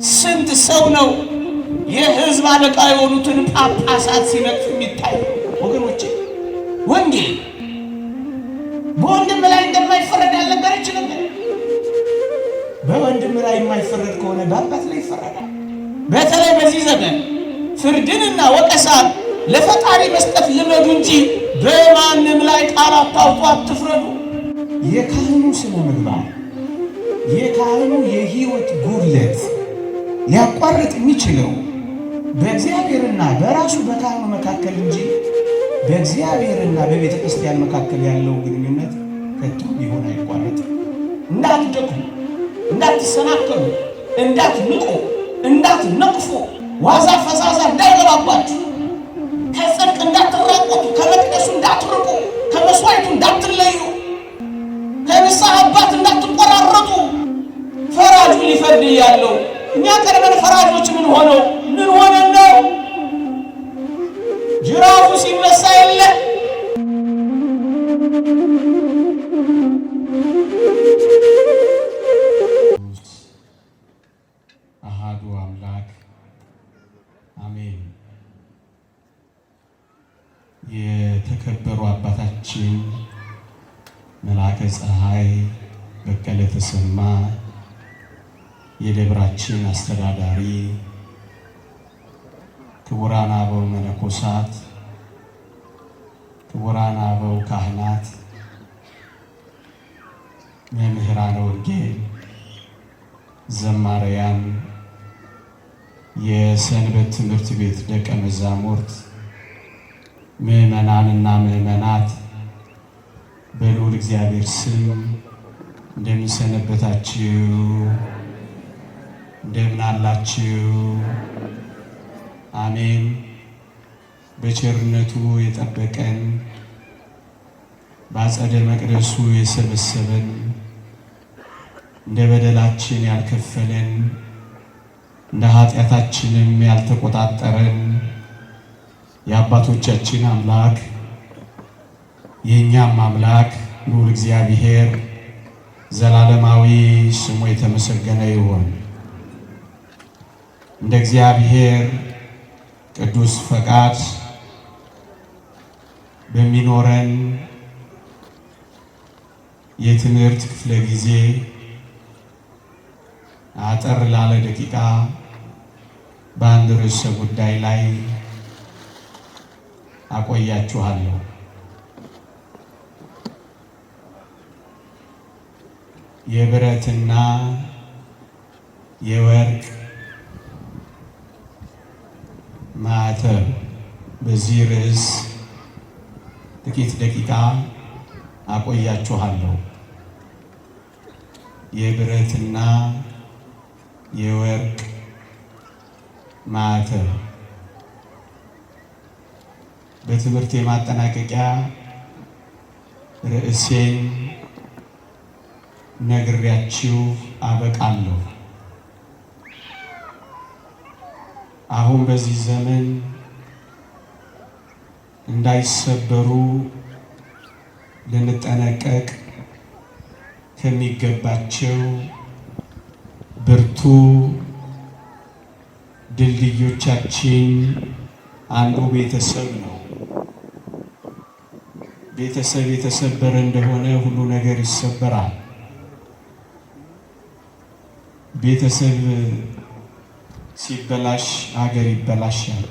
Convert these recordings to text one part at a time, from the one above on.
ስንት ሰው ነው የሕዝብ አለቃ የሆኑትን ጳጳሳት ሲነቅፍ የሚታይ? ወገኖቼ ወንጌል በወንድም ላይ እንደማይፈረድ ያልነገረች ነበር። በወንድም ላይ የማይፈረድ ከሆነ በአባት ላይ ይፈረዳል። በተለይ በዚህ ዘመን ፍርድንና ወቀሳን ለፈጣሪ መስጠት ልመዱ እንጂ በማንም ላይ ቃል አታውጡ፣ አትፍረዱ። የካህኑ ስነ ምግባር፣ የካህኑ የሕይወት ጉድለት ሊያቋርጥ የሚችለው በእግዚአብሔርና በራሱ በካህኑ መካከል እንጂ በእግዚአብሔርና በቤተ ክርስቲያን መካከል ያለው ግንኙነት ከቶ ሊሆን አይቋረጥም። እንዳትደክሙ፣ እንዳትሰናከሉ፣ እንዳትንቁ፣ እንዳትነቅፉ፣ ዋዛ ፈዛዛ እንዳይገባባችሁ፣ ከጽድቅ እንዳትራቆቱ፣ ከመቅደሱ እንዳትርቁ፣ ከመስዋዕቱ እንዳትለዩ፣ ከንስሐ አባት እንዳትቆራረጡ። ፈራጁ ሊፈርድ ያለው እኛ ቀርበን ፈራጆች ምን ሆነው ምን ሆነን ነው? ጅራፉ ሲነሳ የለ አሃዱ አምላክ አሜን። የተከበሩ አባታችን መልአከ ፀሐይ በቀለ ተሰማ የደብራችን አስተዳዳሪ፣ ክቡራን አበው መነኮሳት፣ ክቡራን አበው ካህናት፣ መምህራነ ወንጌል፣ ዘማሪያን፣ የሰንበት ትምህርት ቤት ደቀ መዛሙርት፣ ምዕመናንና ምዕመናት በልዑል እግዚአብሔር ስም እንደምን ሰነበታችሁ? እንደምን አላችሁ? አሜን። በቸርነቱ የጠበቀን በአጸደ መቅደሱ የሰበሰበን እንደ በደላችን ያልከፈለን እንደ ኃጢአታችንም ያልተቆጣጠረን የአባቶቻችን አምላክ የእኛም አምላክ ልዑል እግዚአብሔር ዘላለማዊ ስሙ የተመሰገነ ይሁን። እንደ እግዚአብሔር ቅዱስ ፈቃድ በሚኖረን የትምህርት ክፍለ ጊዜ አጠር ላለ ደቂቃ በአንድ ርዕሰ ጉዳይ ላይ አቆያችኋለሁ። የብረትና የወርቅ ማዕተብ። በዚህ ርዕስ ጥቂት ደቂቃ አቆያችኋለሁ። የብረትና የወርቅ ማዕተብ በትምህርት የማጠናቀቂያ ርዕሴን ነግሬያችሁ አበቃለሁ። አሁን በዚህ ዘመን እንዳይሰበሩ ልንጠነቀቅ ከሚገባቸው ብርቱ ድልድዮቻችን አንዱ ቤተሰብ ነው። ቤተሰብ የተሰበረ እንደሆነ ሁሉ ነገር ይሰበራል። ቤተሰብ ሲበላሽ ሀገር ይበላሻል።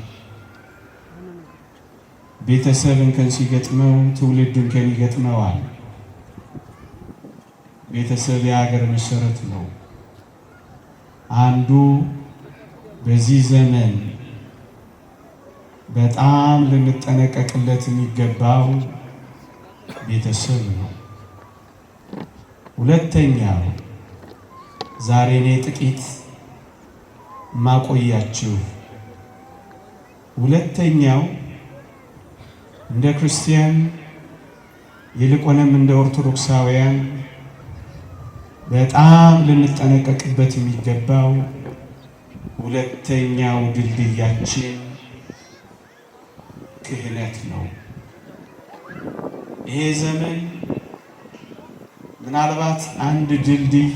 ቤተሰብ እንከን ሲገጥመው ትውልድ እንከን ይገጥመዋል። ቤተሰብ የሀገር መሰረት ነው። አንዱ በዚህ ዘመን በጣም ልንጠነቀቅለት የሚገባው ቤተሰብ ነው። ሁለተኛው ዛሬ እኔ ጥቂት ማቆያችሁ፣ ሁለተኛው እንደ ክርስቲያን ይልቁንም እንደ ኦርቶዶክሳውያን በጣም ልንጠነቀቅበት የሚገባው ሁለተኛው ድልድያችን ክህነት ነው። ይሄ ዘመን ምናልባት አንድ ድልድይ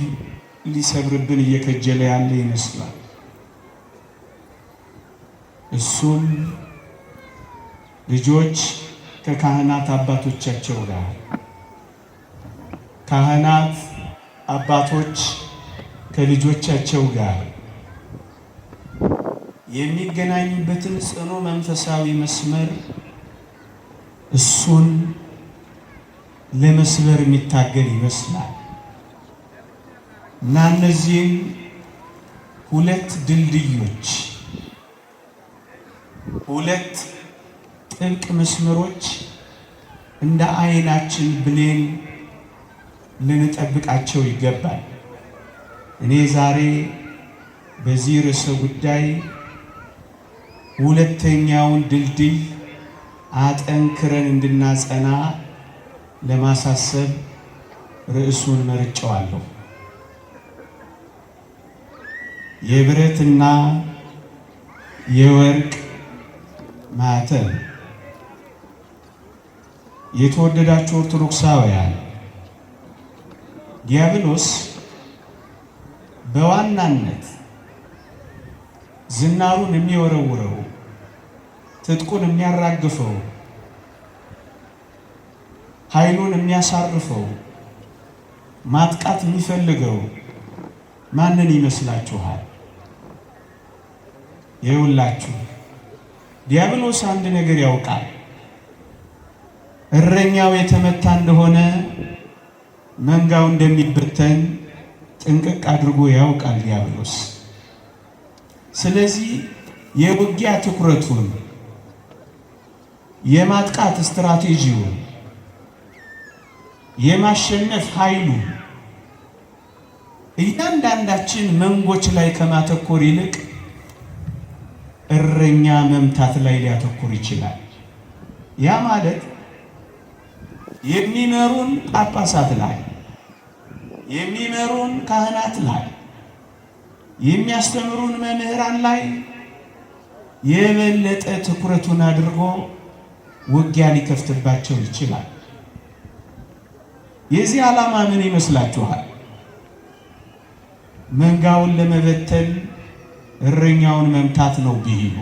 ሊሰብርብን እየከጀለ ያለ ይመስላል። እሱም ልጆች ከካህናት አባቶቻቸው ጋር፣ ካህናት አባቶች ከልጆቻቸው ጋር የሚገናኙበትን ጽኑ መንፈሳዊ መስመር እሱን ለመስበር የሚታገል ይመስላል እና እነዚህም ሁለት ድልድዮች፣ ሁለት ጥብቅ መስመሮች እንደ ዓይናችን ብሌን ልንጠብቃቸው ይገባል። እኔ ዛሬ በዚህ ርዕሰ ጉዳይ ሁለተኛውን ድልድይ አጠንክረን እንድናጸና ለማሳሰብ ርዕሱን መርጬዋለሁ። የብረትና የወርቅ ማኅተም። የተወደዳችሁ ኦርቶዶክሳውያን፣ ዲያብሎስ በዋናነት ዝናሩን የሚወረውረው፣ ትጥቁን የሚያራግፈው፣ ኃይሉን የሚያሳርፈው፣ ማጥቃት የሚፈልገው ማንን ይመስላችኋል? ይኸውላችሁ ዲያብሎስ አንድ ነገር ያውቃል። እረኛው የተመታ እንደሆነ መንጋው እንደሚበተን ጥንቅቅ አድርጎ ያውቃል ዲያብሎስ። ስለዚህ የውጊያ ትኩረቱን፣ የማጥቃት ስትራቴጂውን፣ የማሸነፍ ኃይሉን እያንዳንዳችን መንጎች ላይ ከማተኮር ይልቅ እረኛ መምታት ላይ ሊያተኩር ይችላል። ያ ማለት የሚመሩን ጳጳሳት ላይ፣ የሚመሩን ካህናት ላይ፣ የሚያስተምሩን መምህራን ላይ የበለጠ ትኩረቱን አድርጎ ውጊያ ሊከፍትባቸው ይችላል። የዚህ ዓላማ ምን ይመስላችኋል? መንጋውን ለመበተን እረኛውን መምታት ነው ቢሉ።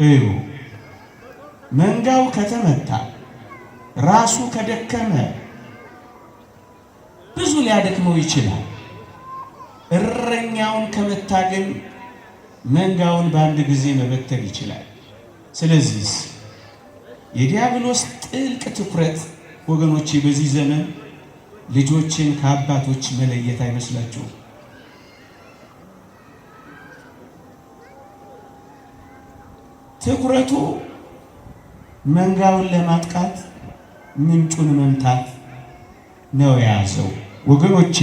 እዩ፣ መንጋው ከተመታ፣ ራሱ ከደከመ ብዙ ሊያደክመው ይችላል። እረኛውን ከመታ ግን መንጋውን በአንድ ጊዜ መበተን ይችላል። ስለዚህ የዲያብሎስ ጥልቅ ትኩረት ወገኖቼ በዚህ ዘመን ልጆችን ከአባቶች መለየት አይመስላችሁም? ትኩረቱ መንጋውን ለማጥቃት ምንጩን መምታት ነው የያዘው። ወገኖቼ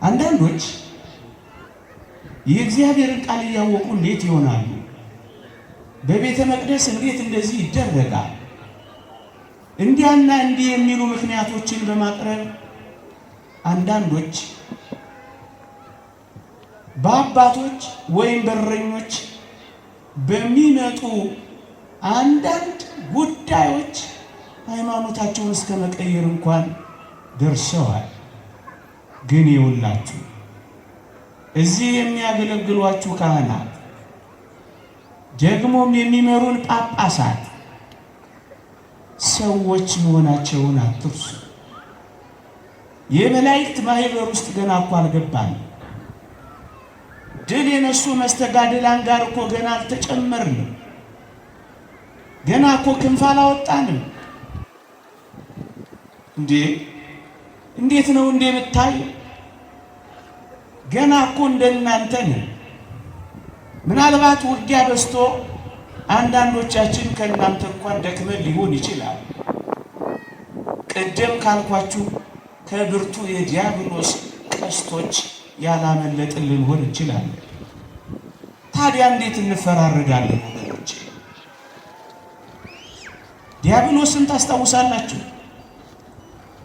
አንዳንዶች የእግዚአብሔርን ቃል እያወቁ እንዴት ይሆናሉ? በቤተ መቅደስ እንዴት እንደዚህ ይደረጋል? እንዲያና እንዲህ የሚሉ ምክንያቶችን በማቅረብ አንዳንዶች በአባቶች ወይም በእረኞች በሚመጡ አንዳንድ ጉዳዮች ሃይማኖታቸውን እስከ መቀየር እንኳን ደርሰዋል። ግን ይውላችሁ እዚህ የሚያገለግሏችሁ ካህናት ደግሞም የሚመሩን ጳጳሳት ሰዎች መሆናቸውን አትርሱ። የመላእክት ማህበር ውስጥ ገና እኮ አልገባንም። ድል የነሱ መስተጋድላን ጋር እኮ ገና አልተጨመርንም። ገና እኮ ክንፍ አላወጣንም። እንዴት ነው የምታዩ? ገና እኮ እንደናንተ ነን። ምናልባት ውጊያ በዝቶ አንዳንዶቻችን ከእናንተ እንኳን ደክመን ሊሆን ይችላል። ቅድም ካልኳችሁ ከብርቱ የዲያብሎስ ቀስቶች ያላመለጥን ልንሆን እንችላለን። ታዲያ እንዴት እንፈራረዳለን ወገኖቼ? ዲያብሎስን ታስታውሳላችሁ?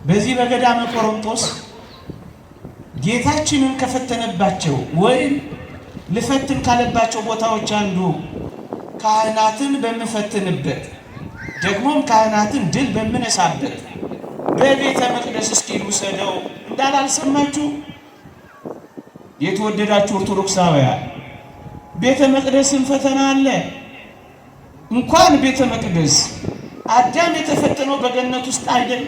በዚህ በገዳመ ቆሮንቶስ ጌታችንን ከፈተነባቸው ወይም ልፈትን ካለባቸው ቦታዎች አንዱ ካህናትን በምፈትንበት ደግሞም ካህናትን ድል በምነሳበት በቤተ መቅደስ እስኪ ልውሰደው እንዳላልሰማችሁ? የተወደዳችሁ ኦርቶዶክሳውያን ቤተ መቅደስን ፈተና አለ። እንኳን ቤተ መቅደስ አዳም የተፈተነው በገነት ውስጥ አይደል?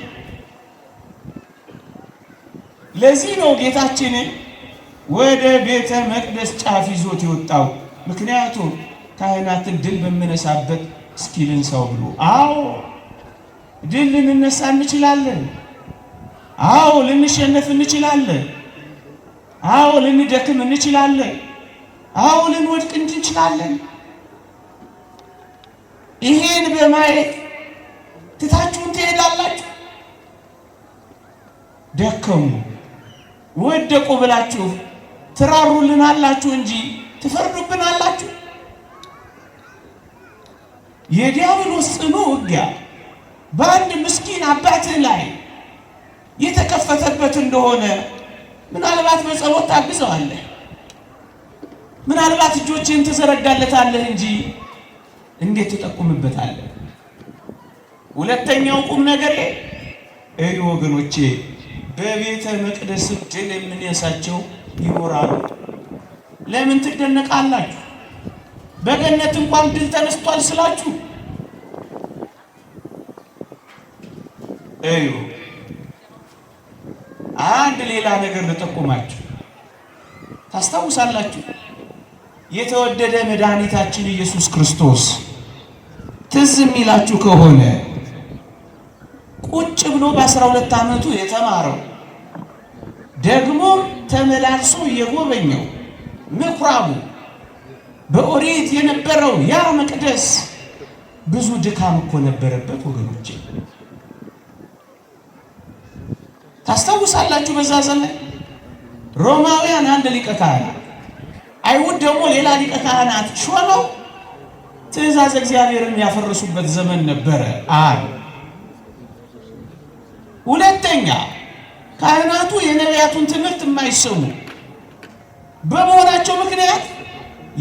ለዚህ ነው ጌታችን ወደ ቤተ መቅደስ ጫፍ ይዞት የወጣው። ምክንያቱም ካህናትን ድል በምነሳበት እስኪልን ሰው ብሎ። አዎ ድል ልንነሳ እንችላለን። አዎ ልንሸነፍ እንችላለን። አዎ ልንደክም እንችላለን። አዎ ልንወድቅ እንችላለን። ይሄን በማየት ትታችሁን ትሄዳላችሁ? ደከሙ ወደቁ ብላችሁ ትራሩልናላችሁ እንጂ ትፈርዱብናላችሁ? የዲያብሎስ ጽኑ ውጊያ በአንድ ምስኪን አባትህ ላይ የተከፈተበት እንደሆነ ምናልባት በጸሎት ታግዘዋለህ፣ ምናልባት እጆችህን ትዘረጋለታለህ እንጂ እንዴት ትጠቁምበታለህ? ሁለተኛው ቁም ነገር እዩ ወገኖቼ፣ በቤተ መቅደስ ድል የምንነሳቸው ይኖራሉ። ለምን ትደነቃላችሁ? በገነት እንኳን ድል ተነስቷል ስላችሁ እዩ። አንድ ሌላ ነገር ልጠቁማችሁ። ታስታውሳላችሁ? የተወደደ መድኃኒታችን ኢየሱስ ክርስቶስ ትዝ የሚላችሁ ከሆነ ቁጭ ብሎ በ12 ዓመቱ የተማረው ደግሞ ተመላልሶ የጎበኘው ምኩራቡ በኦሪት የነበረው ያ መቅደስ ብዙ ድካም እኮ ነበረበት ወገኖቼ። ታስታውሳላችሁ? በዛ ዘመን ሮማውያን አንድ ሊቀ ካህናት፣ አይሁድ ደግሞ ሌላ ሊቀ ካህናት ሾመው ትእዛዝ እግዚአብሔርን ያፈረሱበት ዘመን ነበረ። ሁለተኛ ካህናቱ የነቢያቱን ትምህርት የማይሰሙ በመሆናቸው ምክንያት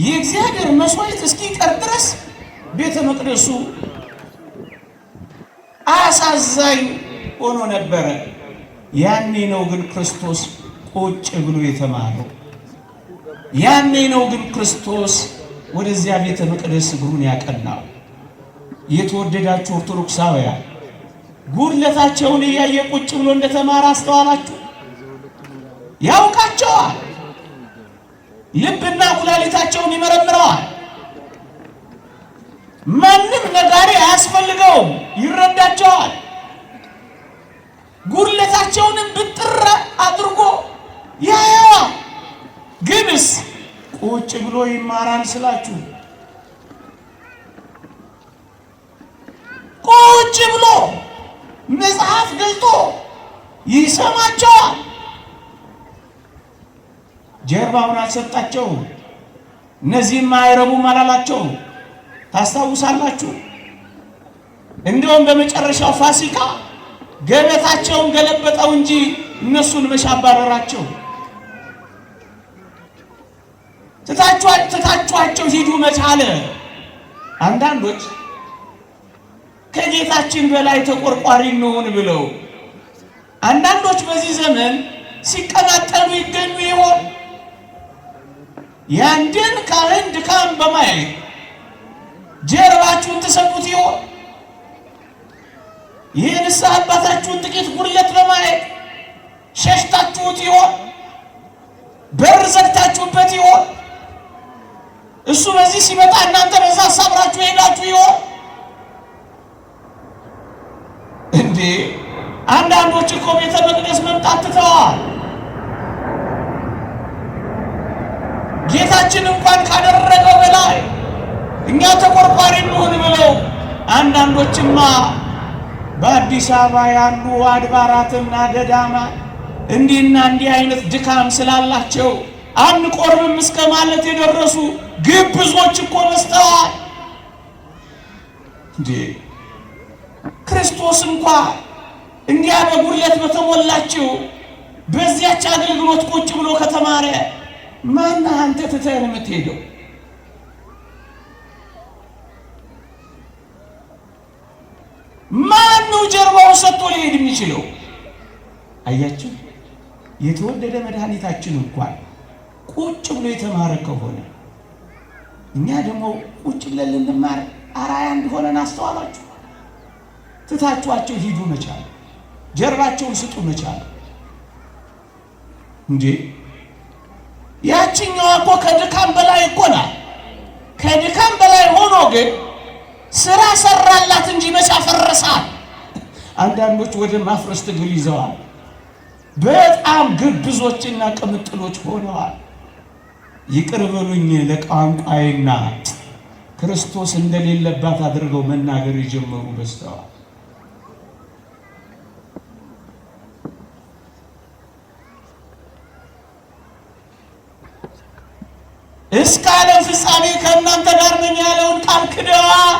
የእግዚአብሔር መስዋዕት እስኪቀር ድረስ ቤተ መቅደሱ አሳዛኝ ሆኖ ነበረ። ያኔ ነው ግን ክርስቶስ ቁጭ ብሎ የተማረው። ያኔ ነው ግን ክርስቶስ ወደዚያ ቤተ መቅደስ እግሩን ያቀናው። የተወደዳችሁ ኦርቶዶክሳውያን ጉድለታቸውን እያየ ቁጭ ብሎ እንደተማረ አስተዋላችሁ? ያውቃቸዋል። ልብና ኩላሊታቸውን ይመረምረዋል። ማንም ነጋሪ አያስፈልገውም፣ ይረዳቸዋል። ጉድለታቸውንም ብጥር አድርጎ ያየዋል። ግንስ ቁጭ ብሎ ይማራል ስላችሁ ቁጭ ብሎ መጽሐፍ ገልጦ ይሰማቸዋል። ጀርባውን አልሰጣቸውም። እነዚህም አይረቡም አላላቸውም። ታስታውሳላችሁ? እንዲሁም በመጨረሻው ፋሲካ ገበታቸውን ገለበጠው እንጂ እነሱን መቼ አባረራቸው? ትታችኋቸው ሂዱ መቼ አለ? አንዳንዶች ከጌታችን በላይ ተቆርቋሪ እንሆን ብለው አንዳንዶች በዚህ ዘመን ሲቀናጠሉ ይገኙ ይሆን? ያንድን ካህን ድካም በማየት ጀርባችሁን ትሰጡት ይሆን? የንስሐ አባታችሁን ጥቂት ጉድለት በማየት ሸሽታችሁት ይሆን? በር ዘግታችሁበት ይሆን? እሱ በዚህ ሲመጣ እናንተ በዛ አሳብራችሁ ሄዳችሁ ይሆን እንዴ? አንዳንዶች እኮ ቤተ መቅደስ መምጣት ትተዋል። ጌታችን እንኳን ካደረገው በላይ እኛ ተቆርቋሪ እንሆን ብለው አንዳንዶችማ በአዲስ አበባ ያሉ አድባራትና ገዳማት እንዲህና እንዲህ አይነት ድካም ስላላቸው አንቆርብም እስከ ማለት የደረሱ ግብዞች እኮ በዝተዋል። እንዴ ክርስቶስ እንኳን እንዲያ በጉድለት በተሞላችው በዚያች አገልግሎት ቁጭ ብሎ ከተማረ ማን አንተ ትተህ የምትሄደው? ማን ነው ጀርባውን ሰጥቶ ሊሄድ የሚችለው? አያችሁ፣ የተወደደ መድኃኒታችን እንኳን ቁጭ ብሎ የተማረ ከሆነ እኛ ደግሞ ቁጭ ብለን ልንማር አራያ እንደሆነን አስተዋላችሁ? ትታችኋቸው ሂዱ መቻል፣ ጀርባቸውን ስጡ መቻል እንዴ! ያቺኛዋ እኮ ከድካም በላይ እኮ ናት። ከድካም በላይ ሆኖ ግን ስራ ሰራላት እንጂ መቼ አፈረሳት? አንዳንዶች ወደ ማፍረስ ትግል ይዘዋል። በጣም ግብዞችና ቅምጥሎች ሆነዋል። ይቅር በሉኝ ለቋንቋዬና ክርስቶስ እንደሌለባት አድርገው መናገር የጀመሩ በስተዋል። እስከ ዓለም ፍጻሜ ከእናንተ ጋር ነኝ ያለውን ቃል ክደዋል።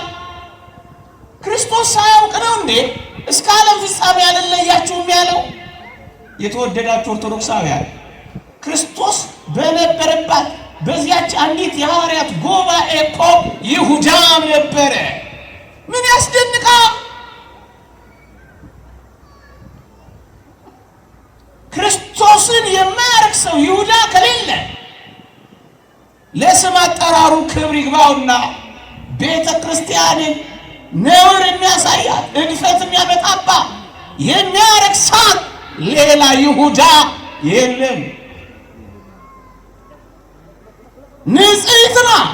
ክርስቶስ ሳያውቅ ነው እንዴ እስከ ዓለም ፍጻሜ አልለያችሁም ያለው? የተወደዳችሁ ኦርቶዶክሳውያን ክርስቶስ በነበረባት በዚያች አንዲት የሐዋርያት ጉባኤ እኮ ይሁዳም ነበረ። ምን ያስደንቃል? ክርስቶስን የማያርክ ሰው ይሁዳ ከሌለ ለስም አጠራሩ ክብር ይግባውና ቤተ ክርስቲያንን ነውር የሚያሳያት እድፈት የሚያመጣባት የሚያረክሳት ሌላ ይሁዳ የለም። ንጽሕት ናት፣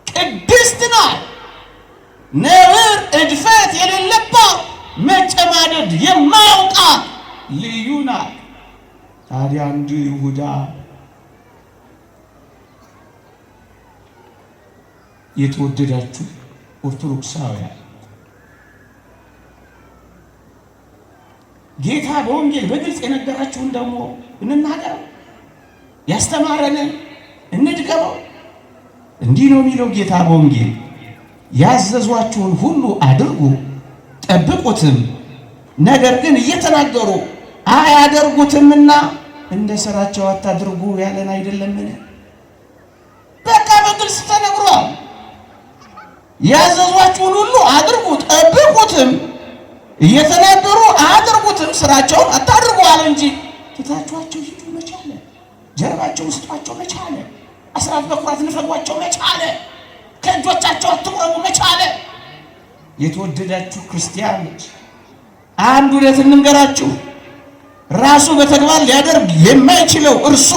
ቅድስት ናት፣ ነውር እድፈት የሌለባት መጨማደድ የማያውቃት ልዩ ናት። ታዲያ አንዱ ይሁዳ የተወደዳችሁ ኦርቶዶክሳውያን ጌታ በወንጌል በግልጽ የነገራችሁን ደግሞ እንናገረው፣ ያስተማረንን እንድገመው። እንዲህ ነው የሚለው ጌታ በወንጌል ያዘዟችሁን ሁሉ አድርጉ ጠብቁትም፣ ነገር ግን እየተናገሩ አያደርጉትምና እንደ ሥራቸው አታድርጉ ያለን አይደለምን? በቃ በግልጽ ተነግሯል። ያዘዟችሁን ሁሉ አድርጉ ጠብቁትም፣ እየተናገሩ አያደርጉትም፣ ስራቸውን አታድርጉ አለ እንጂ ትታችኋቸው ሂዱ መቻለ፣ ጀርባቸውን ስጧቸው መቻለ፣ አስራት በኩራት ንፈጓቸው መቻለ፣ ከእጆቻቸው አትቁረቡ መቻለ። የተወደዳችሁ ክርስቲያኖች አንድ እውነት እንንገራችሁ፣ ራሱ በተግባር ሊያደርግ የማይችለው እርሱ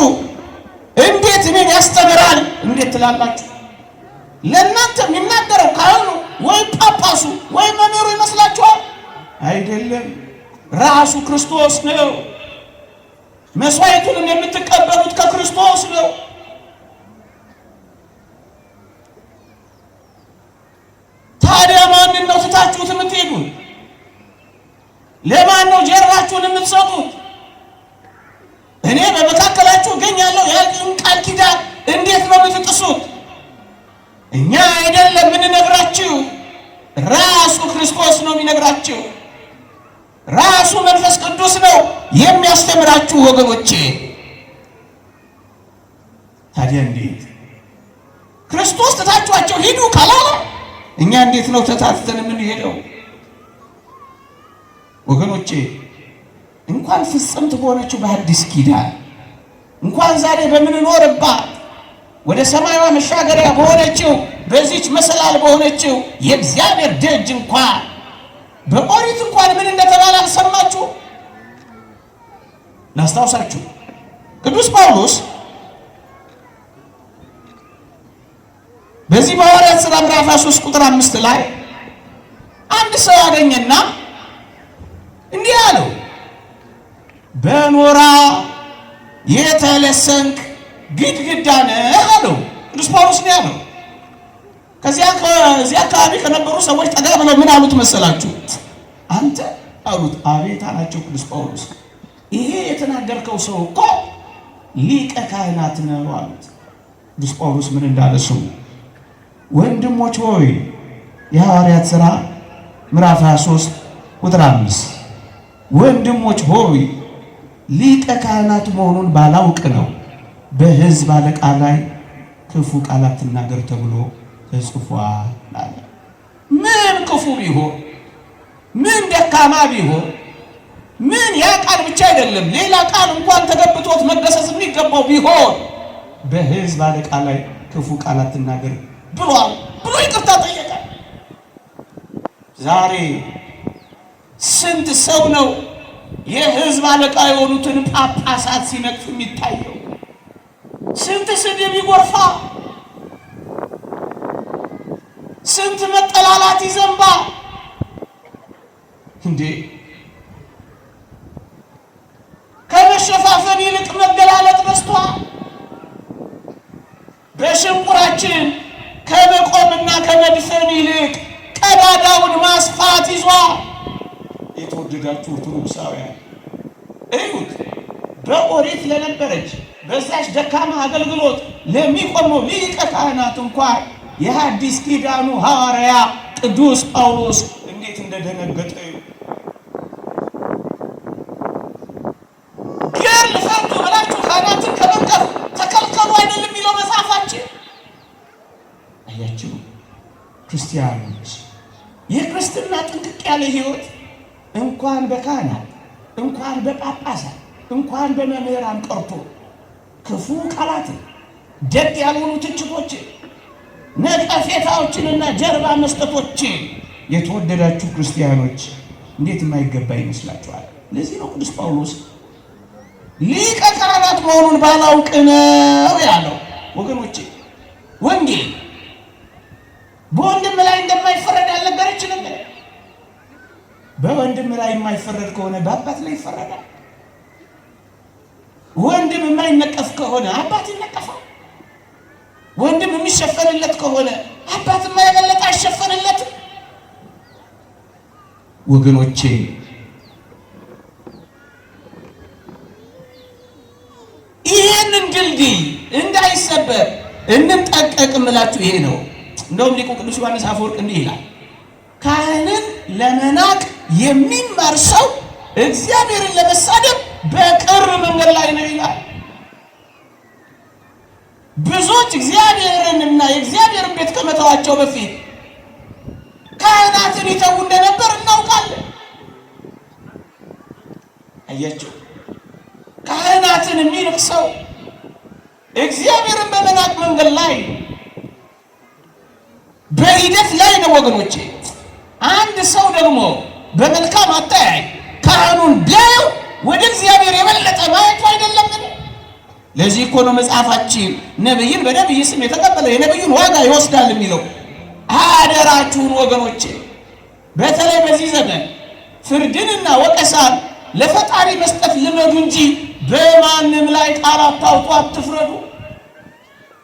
እንዴት እኔን ያስተምራል እንዴት ትላላችሁ? ለእናንተ የሚናገረው ካህኑ ወይ ጳጳሱ ወይ መምህሩ ይመስላችኋል? አይደለም፣ ራሱ ክርስቶስ ነው። መስዋዕቱንም የምትቀበሉት ከክርስቶስ ነው። ታዲያ ማንን ነው ትታችሁት የምትሄዱት? ለማን ነው ጀርባችሁን የምትሰጡት? እኔ በመካከላችሁ እገኛለሁ ያለውን ቃል ኪዳን እንዴት ነው የምትጥሱት? እኛ አይደለም የምንነግራችሁ፣ ራሱ ክርስቶስ ነው የሚነግራችሁ። ራሱ መንፈስ ቅዱስ ነው የሚያስተምራችሁ ወገኖቼ። ታዲያ እንዴት ክርስቶስ ትታችኋቸው ሂዱ ካላለ እኛ እንዴት ነው ተታትተን የምንሄደው? ወገኖቼ እንኳን ፍጽምት በሆነችው በአዲስ ኪዳን እንኳን ዛሬ በምንኖርባት ወደ ሰማያዊ መሻገሪያ በሆነችው በዚች መሰላል በሆነችው የእግዚአብሔር ደጅ እንኳን በኦሪት እንኳን ምን እንደተባለ አልሰማችሁ? ላስታውሳችሁ። ቅዱስ ጳውሎስ በዚህ በሐዋርያት ሥራ ምዕራፍ 3 ቁጥር 5 ላይ አንድ ሰው አገኘና እንዲህ አለው፣ በኖራ የተለሰንክ ግድግዳ ነህ አለው። ቅዱስ ጳውሎስ ነው ያለው። ከዚያ አካባቢ ከነበሩ ሰዎች ጠጋ ብለው ምን አሉት መሰላችሁ? አንተ አሉት። አቤት አላቸው ቅዱስ ጳውሎስ። ይሄ የተናገርከው ሰው እኮ ሊቀ ካህናት ነው አሉት። ቅዱስ ጳውሎስ ምን እንዳለ ስሙ። ወንድሞች ሆይ የሐዋርያት ሥራ ምዕራፍ 23 ቁጥር 5 ወንድሞች ሆይ ሊቀ ካህናት መሆኑን ባላውቅ ነው በሕዝብ አለቃ ላይ ክፉ ቃላት ትናገር ተብሎ ተጽፏል አለ። ምን ክፉ ቢሆን ምን ደካማ ቢሆን ምን ያ ቃል ብቻ አይደለም ሌላ ቃል እንኳን ተገብቶት መገሰጽ የሚገባው ቢሆን በሕዝብ አለቃ ላይ ክፉ ቃል አትናገር ብሏል ብሎ ይቅርታ ጠየቀ። ዛሬ ስንት ሰው ነው የሕዝብ አለቃ የሆኑትን ጳጳሳት ሲነቅፍ የሚታየው? ስንት ስድብ ይጎርፋ፣ ስንት መጠላላት ይዘንባ። እንዴ ከመሸፋፈን ይልቅ መገላለጥ በዝቷል። በሽንቁራችን ከመቆምና ከመድፈን ይልቅ ቀዳዳውን ማስፋት ይዟል። የተወደዳችሁ ኦርቶዶክሳውያን እዩት። በኦሪት ለነበረች በዛች ደካማ አገልግሎት ለሚቆመው ሊቀ ካህናት እንኳን የሐዲስ ኪዳኑ ሐዋርያ ቅዱስ ጳውሎስ እንዴት እንደደነገጠ ገል ፈርዱ ብላችሁ ካህናትን ከመንቀፍ ተከልከሉ አይደለም የሚለው መጽሐፋችን። አያችሁ ክርስቲያኖች፣ የክርስትና ጥንቅቅ ያለ ሕይወት እንኳን በካህናት እንኳን በጳጳሳት እንኳን በመምህራን ቀርቶ ክፉ ቃላትን፣ ደግ ያልሆኑ ትችቶችን፣ ነቀፌታዎችንና ጀርባ መስጠቶችን የተወደዳችሁ ክርስቲያኖች እንዴት የማይገባ ይመስላችኋል? ለዚህ ነው ቅዱስ ጳውሎስ ሊቀ ካህናት መሆኑን ባላውቅ ነው ያለው። ወገኖቼ ወንጌል በወንድም ላይ እንደማይፈረድ አልነገረችንም? በወንድም ላይ የማይፈረድ ከሆነ በአባት ላይ ይፈረዳል። ወንድም የማይነቀፍ ከሆነ አባት ይነቀፋል። ወንድም የሚሸፈንለት ከሆነ አባት የማይበለጥ አይሸፈንለትም። ወገኖቼ ይህንን ድልድይ እንዳይሰበር እንጠንቀቅ እምላችሁ ይሄ ነው። እንደውም ሊቁ ቅዱስ ዮሐንስ አፈወርቅ እንዲህ ይላል፣ ካህንን ለመናቅ የሚማር ሰው እግዚአብሔርን ለመሳደብ በቅርብ መንገድ ላይ ነው ይላል። ብዙዎች እግዚአብሔርንና የእግዚአብሔርን ቤት ከመተዋቸው በፊት ካህናትን ይተዉ እንደነበር እናውቃለን። አያቸው ካህናትን የሚንቅ ሰው እግዚአብሔርን በመናቅ መንገድ ላይ በሂደት ላይ ነው ወገኖቼ። አንድ ሰው ደግሞ በመልካም አተያይ ካህኑን ቢያየው ወደ እግዚአብሔር የበለጠ ማየቱ አይደለም? ለዚህ እኮ ነው መጽሐፋችን ነብይን በነብይ ስም የተቀበለ የነብዩን ዋጋ ይወስዳል የሚለው። አደራችሁን ወገኖቼ፣ በተለይ በዚህ ዘመን ፍርድንና ወቀሳን ለፈጣሪ መስጠት ልመዱ እንጂ በማንም ላይ ቃል አታውጡ፣ አትፍረዱ።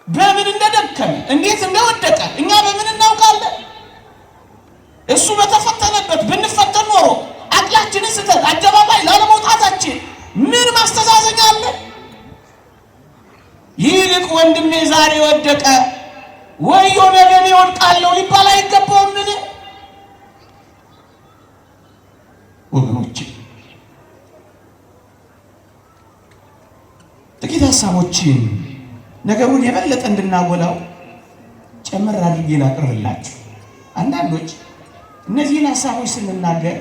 በምን እንደደከመ እንዴት እንደወደቀ እኛ በምን እናውቃለን? እሱ በተፈተነበት ብንፈተን ኖሮ አቅላችንን ስተን አደባባይ ላለመውጣታችን ምን ማስተዛዘኛ አለ? ይልቅ ወንድሜ ዛሬ ወደቀ ወዮ ነገ እኔ እወድቃለሁ ሊባል አይገባውም? ምን ወገኖቼ፣ ጥቂት ሀሳቦችን ነገሩን የበለጠ እንድናጎላው ጨምር አድርጌ ላቅርብላችሁ። አንዳንዶች እነዚህን ሀሳቦች ስንናገር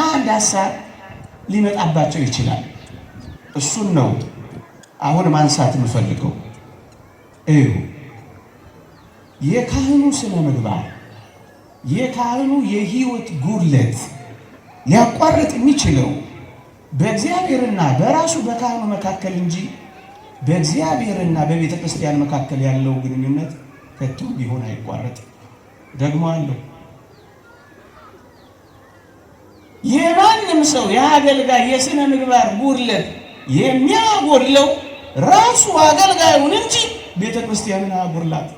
አንድ ሀሳብ ሊመጣባቸው ይችላል። እሱን ነው አሁን ማንሳት የምፈልገው። የካህኑ ስነ ምግባር፣ የካህኑ የህይወት ጉድለት ሊያቋርጥ የሚችለው በእግዚአብሔርና በራሱ በካህኑ መካከል እንጂ በእግዚአብሔርና በቤተ ክርስቲያን መካከል ያለው ግንኙነት ከቶ ቢሆን አይቋረጥም። ደግሞ አለው የማንም ሰው የአገልጋይ የስነ ምግባር ጉድለት የሚያጎድለው ራሱ አገልጋዩን እንጂ ቤተ ክርስቲያንን አያጎድላት።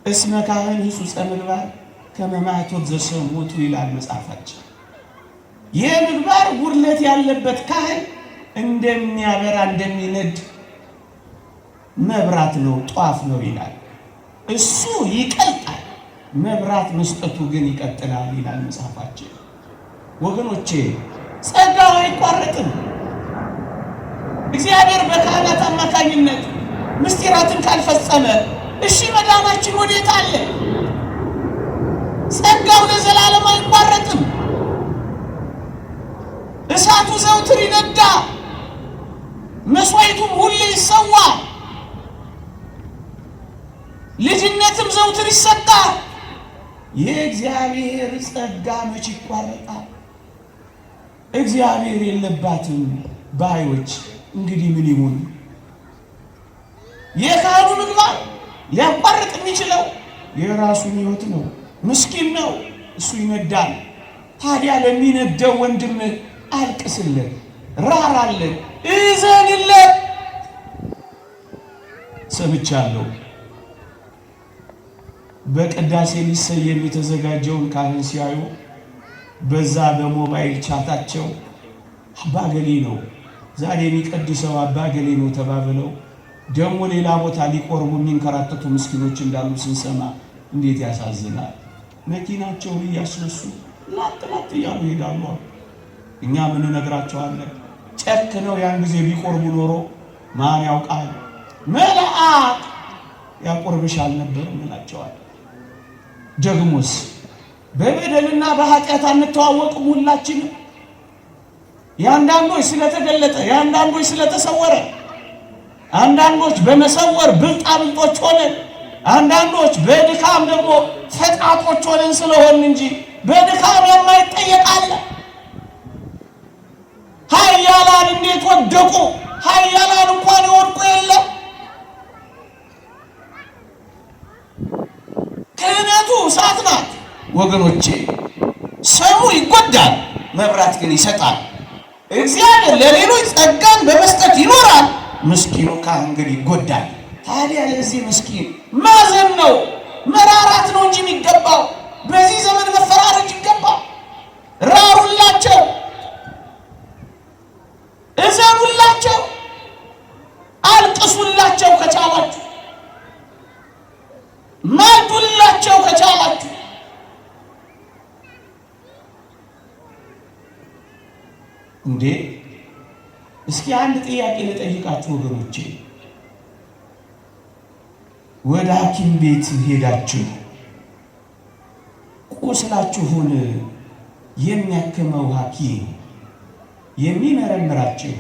እስመ ካህን ሕጹጸ ምግባር ከመ ማኅቶት ዘሰሙቱ ይላል መጽሐፋችን። የምግባር ጉድለት ያለበት ካህን እንደሚያበራ እንደሚነድ መብራት ነው፣ ጧፍ ነው ይላል። እሱ ይቀልጣል፣ መብራት መስጠቱ ግን ይቀጥላል ይላል መጽሐፋችን። ወገኖቼ ጸጋው አይቋረጥም። እግዚአብሔር በካህናት አማካኝነት ምስጢራትን ካልፈጸመ እሺ መዳናችን ወዴት አለ? ጸጋው ለዘላለም አይቋረጥም። መስዋዕቱም ሁሌ ይሰዋ፣ ልጅነትም ዘውትር ይሰጣል። የእግዚአብሔር ጸጋ መች ይቋረጣል? እግዚአብሔር የለባትም ባዮች እንግዲህ ምን ይሁን? የካህኑ ምግባር ሊያቋርጥ የሚችለው የራሱን ሕይወት ነው። ምስኪን ነው፣ እሱ ይነዳል። ታዲያ ለሚነደው ወንድም አልቅስለት፣ ራራለት፣ እዘንለት። ሰምቻለሁ በቅዳሴ ሊሰየም የተዘጋጀውን ካህን ሲያዩ በዛ በሞባይል ቻታቸው አባ ገሌ ነው ዛሬ የሚቀድሰው አባ ገሌ ነው ተባብለው ደግሞ ሌላ ቦታ ሊቆርቡ የሚንከራተቱ ምስኪኖች እንዳሉ ስንሰማ እንዴት ያሳዝናል። መኪናቸውን እያስነሱ ላጥ ላጥ እያሉ ይሄዳሉ። እኛ ምን ነግራቸዋለን? ጨክነው ያን ጊዜ ቢቆርቡ ኖሮ ማን ያውቃል መልአክ ያቆርብሻል ነበር እንላቸዋለን። ደግሞስ በበደልና በኃጢአት አንተዋወቅም ሁላችንም? ያንዳንዶች ስለተገለጠ፣ ያንዳንዶች ስለተሰወረ፣ አንዳንዶች በመሰወር ብልጣብልጦች ሆነን፣ አንዳንዶች በድካም ደግሞ ፈጣጦች ሆነን ስለሆን እንጂ በድካም የማይጠየቅ አለ። ኃያላን እንዴት ወደቁ? ኃያላን እንኳን ይወድቁ የለም። ክህነቱ እሳት ናት ወገኖቼ። ሰሙ ይጎዳል፣ መብራት ግን ይሰጣል። እግዚአብሔር ለሌሎች ጸጋን በመስጠት ይኖራል። ምስኪኑ ካህን ግን ይጎዳል። ታዲያ ለዚህ ምስኪን ማዘን ነው መራራት ነው እንጂ የሚገባው በዚህ ዘመን መፈራረጅ ይገባል። ራሩላቸው፣ እዘኑላቸው፣ አልቅሱላቸው ከቻላችሁ፣ ማልዱላቸው ከቻላችሁ። እንዴ እስኪ አንድ ጥያቄ ልጠይቃችሁ ወገኖቼ። ወደ ሐኪም ቤት ሄዳችሁ ቁስላችሁን የሚያክመው ሐኪም፣ የሚመረምራችሁ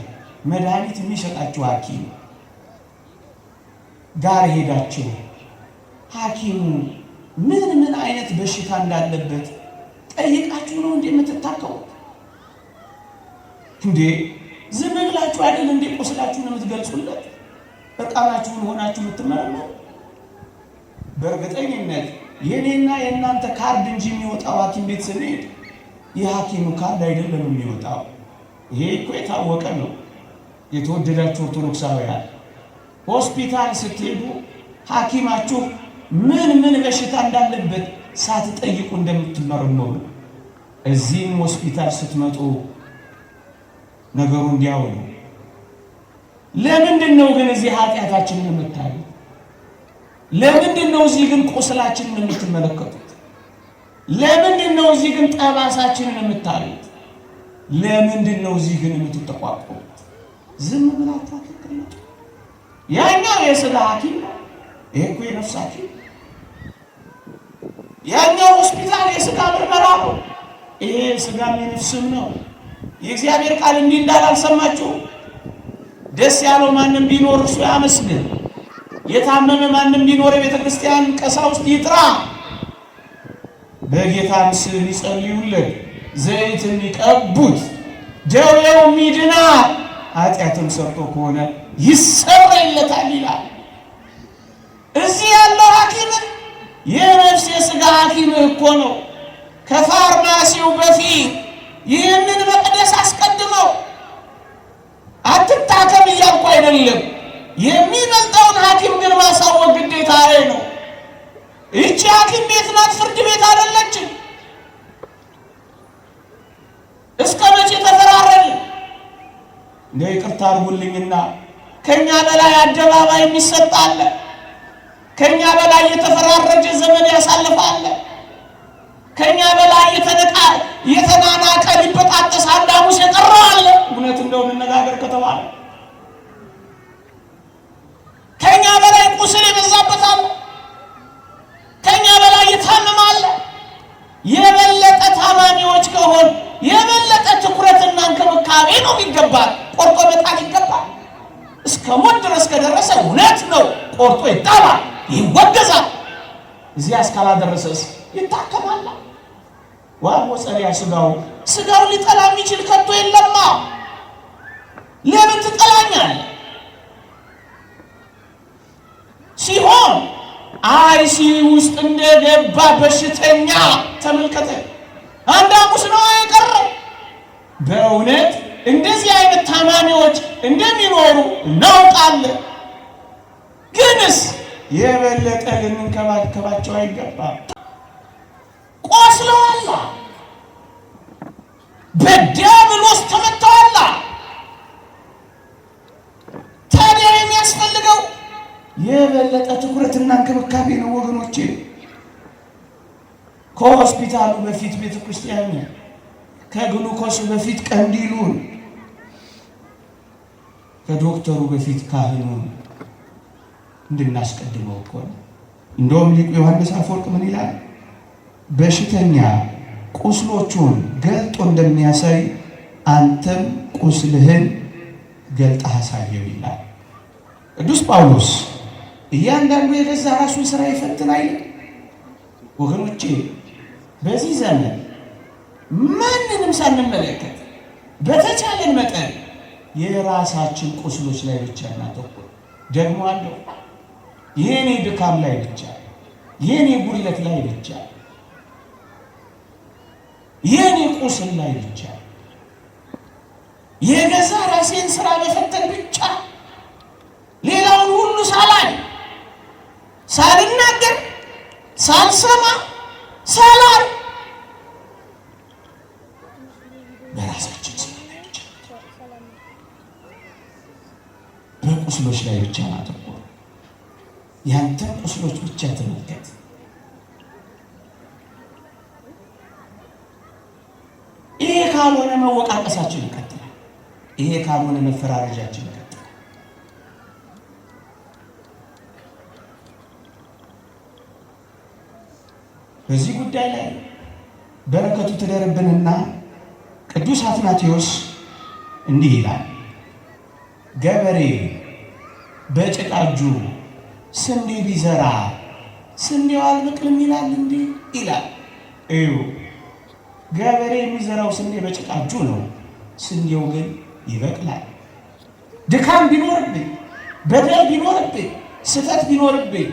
መድኃኒት የሚሰጣችሁ ሐኪም ጋር ሄዳችሁ ሐኪሙ ምን አይነት በሽታ እንዳለበት ጠይቃችሁ ነው እንዴ የምትታከሙት? እንዴ ዝም ብላችሁ አይደል እንዴ ቁስላችሁን የምትገልጹለት? እርቃናችሁን ሆናችሁ የምትመረመሩ? በእርግጠኝነት የኔና የእናንተ ካርድ እንጂ የሚወጣው ሐኪም ቤት ስንሄድ የሐኪሙ ካርድ አይደለም የሚወጣው። ይሄ እኮ የታወቀ ነው። የተወደዳችሁ ኦርቶዶክሳውያን ሆስፒታል ስትሄዱ ሐኪማችሁ ምን በሽታ እንዳለበት ሳትጠይቁ እንደምትመረመሩ እዚህም ሆስፒታል ስትመጡ ነገሩ እንዲያው ነው። ለምንድን ነው ግን እዚህ ኃጢአታችንን የምታዩት? ለምንድን ነው እዚህ ግን ቁስላችንን የምትመለከቱት? ለምንድን ነው እዚህ ግን ጠባሳችንን የምታዩት? ለምንድን ነው እዚህ ግን የምትጠቋቁሙት? ዝም ብላችሁ አትቀመጡ። ያኛው የሥጋ ሐኪም ነው፣ ይሄ እኮ የነፍስ ሐኪም። ያኛው ሆስፒታል የሥጋ ምርመራ ነው፣ ይሄ ሥጋም የነፍስም ነው። የእግዚአብሔር ቃል እንዲህ እንዳላልሰማችሁ? ደስ ያለው ማንም ቢኖር እርሱ ያመስግን፣ የታመመ ማንም ቢኖር የቤተ ክርስቲያን ቀሳውስት ይጥራ፣ በጌታም ስም ይጸልዩለት፣ ዘይትም ይቀቡት፣ ደዌውም ይድናል፣ ኃጢአትም ሰርቶ ከሆነ ይሰረይለታል ይላል። እዚህ ያለው ሐኪም የነፍስ የሥጋ ሐኪም እኮ ነው። ከፋርማሲው በፊት ይህንን መቅደስ አስቀድመው አትታከም እያልኩ አይደለም። የሚበልጠውን ሐኪም ግን ማሳወቅ ግዴታ ነው። ይቺ ሐኪም ቤት ናት፣ ፍርድ ቤት አይደለችም። እስከ መቼ ተፈራረድ? እንደ ይቅርታ አድርጉልኝና ከኛ በላይ አደባባይ የሚሰጣለ፣ ከኛ በላይ የተፈራረጀ ዘመን ያሳልፋለ፣ ከኛ በላይ የተናናቀ ሊበጣጠስ አንድ ሐሙስ የቀረው አለ። እውነት እንደው መነጋገር ከተባለ ከኛ በላይ ቁስል የበዛበት አለ፣ ከኛ በላይ የታመማለ። የበለጠ ታማሚዎች ከሆን የበለጠ ትኩረትና እንክብካቤ ነው የሚገባል። ከደረሰ እውነት ነው፣ ቆርጦ ይጣላል፣ ይወገዛል። እዚያ እስካላደረሰስ ይታከማል። ዋሞ ጸሪያ ስጋው ሊጠላ የሚችል ከቶ የለማ። ለምን ትጠላኛለህ ሲሆን አይሲ ውስጥ እንደገባ በሽተኛ ተመልከተ። አንድ ሐሙስ ነው የቀረው። በእውነት እንደዚህ አይነት ታማሚዎች እንደሚኖሩ እናውቃለን። ግንስ የበለጠ ልንንከባከባቸው አይገባም። ቆስለዋል፣ በዲያብሎስ ተመተዋል። ታዲያ የሚያስፈልገው የበለጠ ትኩረትና እንክብካቤ ነው ወገኖቼ። ከሆስፒታሉ በፊት ቤተ ክርስቲያን፣ ከግሉኮስ በፊት ቀንዲሉን፣ ከዶክተሩ በፊት ካህኑን እንድናስቀድመው እኮ ነው። እንደውም ሊቁ ዮሐንስ አፈወርቅ ምን ይላል? በሽተኛ ቁስሎቹን ገልጦ እንደሚያሳይ አንተም ቁስልህን ገልጠህ አሳየው ይላል ቅዱስ ጳውሎስ። እያንዳንዱ የገዛ ራሱን ስራ ይፈትን አይደል ወገኖቼ? በዚህ ዘመን ማንንም ሳንመለከት በተቻለን መጠን የራሳችን ቁስሎች ላይ ብቻ እናተኩር። ደግሞ አለው የኔ ድካም ላይ ብቻ፣ የኔ ጉድለት ላይ ብቻ፣ የኔ ቁስል ላይ ብቻ፣ የገዛ ራሴን ስራ መፈተን ብቻ፣ ሌላውን ሁሉ ሳላይ ሳልናገር ሳልሰማ ሳላር በራሳችን ስራ ላይ ብቻ፣ በቁስሎች ላይ ብቻ ማተኮር። ያንተ ቁስሎች ብቻ ተመልከት። ይሄ ካልሆነ መወቃቀሳችን ይቀጥላል። ይሄ ካልሆነ መፈራረጃችን ይቀጥላል። በዚህ ጉዳይ ላይ በረከቱ ትደርብንና ቅዱስ አትናቴዎስ እንዲህ ይላል። ገበሬ በጭቃ እጁ ስንዴ ቢዘራ ስንዴው አልበቅልም ይላል እንዴ? ይላል። እዩ፣ ገበሬ የሚዘራው ስንዴ በጭቃ እጁ ነው፣ ስንዴው ግን ይበቅላል። ድካም ቢኖርብኝ፣ በደል ቢኖርብኝ፣ ስህተት ቢኖርብኝ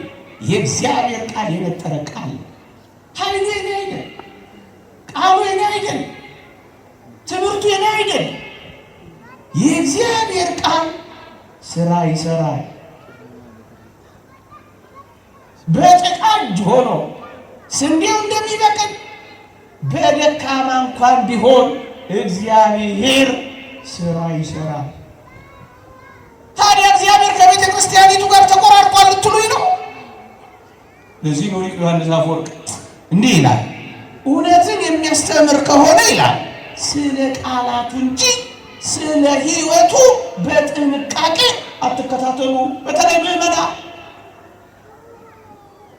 የእግዚአብሔር ቃል የነጠረ ቃል ኃይሉ የኔ አይደል፣ ቃሉ የኔ አይደል፣ ትምህርቱ የኔ አይደል። የእግዚአብሔር ቃል ስራ ይሰራል። በጭቃ እጅ ሆኖ ስንዴው እንደሚበቅል በደካማ እንኳን ቢሆን እግዚአብሔር ስራ ይሰራል። ታዲያ እግዚአብሔር ከቤተ ክርስቲያኒቱ ጋር ተቆራርጧል ልትሉኝ ነው? ለዚህ ነው ሊቁ ዮሐንስ አፈወርቅ እንዲህ ይላል፣ እውነትን የሚያስተምር ከሆነ ይላል ስለ ቃላቱ እንጂ ስለ ሕይወቱ በጥንቃቄ አትከታተሉ። በተለይ ምዕመናን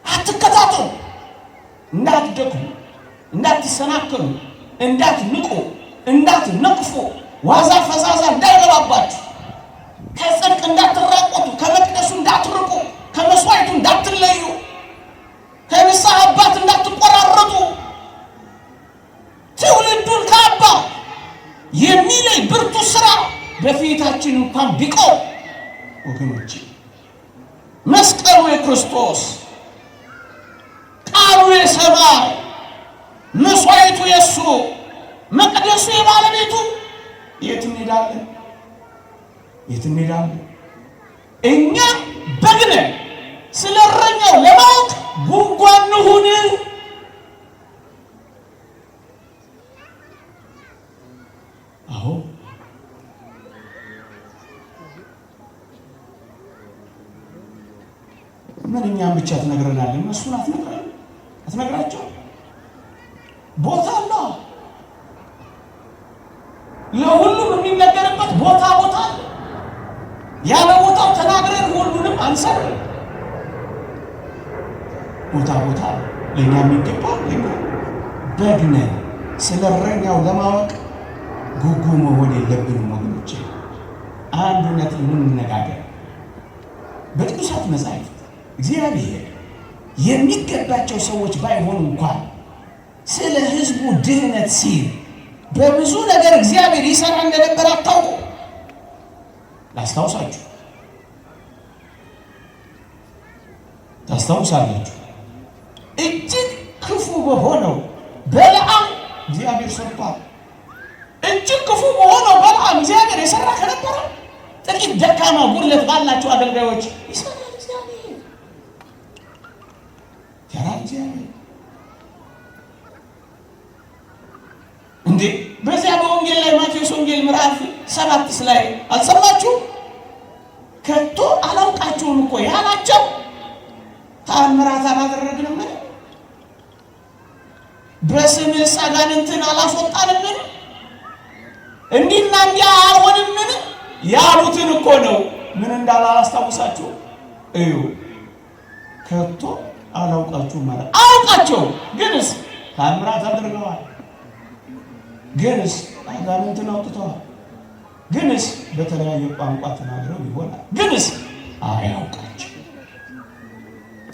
አትከታተሉ፣ እንዳትደክሙ፣ እንዳትሰናከሉ፣ እንዳትንቁ፣ እንዳትነቅፉ፣ ዋዛ ፈዛዛ እንዳይገባባችሁ፣ ከጽድቅ እንዳትራቆቱ፣ ከመቅደሱ እንዳትርቁ፣ ከመስዋዕቱ እንዳትለዩ፣ ከንስሐ አባት እንዳትቆራረጡ፣ ትውልዱን ከአባ የሚለይ ብርቱ ስራ በፊታችን እንኳን ቢቆም ወገኖች፣ መስቀሉ የክርስቶስ፣ ቃሉ የሰማይ፣ መስዋዕቱ የእሱ፣ መቅደሱ የባለቤቱ፣ የት እንሄዳለን? የት እንሄዳለን? እኛ በግ ነን። ስለ እረኛው ለማወቅ ጉንጓን ሁን። አዎ ምን እኛም ብቻ ትነግረናለህ? እነሱን አትነግራቸው። ቦታ አለ፣ ለሁሉም የሚነገርበት ቦታ አለ። ያለ ቦታው ተናግረን ሁሉንም አንሰብም። ቦታ ለእኛ የሚገባ ለእኛ በግ ነን። ስለ እረኛው ለማወቅ ጉጉ መሆን የለብንም ወገኖቼ። አንድ እውነት እንነጋገር። በቅዱሳት መጻሕፍት እግዚአብሔር የሚገባቸው ሰዎች ባይሆኑ እንኳን ስለ ሕዝቡ ድህነት ሲል በብዙ ነገር እግዚአብሔር ይሰራ እንደነበር አታውቁ? ላስታውሳችሁ፣ ታስታውሳላችሁ። እጅግ ክፉ በሆነው በለዓም እግዚአብሔር ሰርቷል። እጅግ ክፉ በሆነው በለዓም እግዚአብሔር የሰራ ከነበረ ጥቂት ደካማ ጉድለት ባላቸው አገልጋዮች ይሰራል እግዚአብሔር። እንዴ በዚያ በወንጌል ላይ ማቴዎስ ወንጌል ምዕራፍ 7 ላይ አልሰማችሁ? ከቶ አላውቃችሁም እኮ ያላቸው ተአምራት አላደረግንም? በስምህ አጋንንትን አላስወጣንም? እንዲህና እንዲያ አልሆንም ያሉትን እኮ ነው። ምን እንዳለ አላስታውሳችሁ? እዩ ከቶ አላውቃችሁም ማለት አውቃቸው፣ ግንስ ተአምራት አድርገዋል፣ ግንስ አጋንንትን አውጥተዋል፣ ግንስ በተለያየ ቋንቋ ተናግረው ይሆናል፣ ግንስ አያውቃቸው።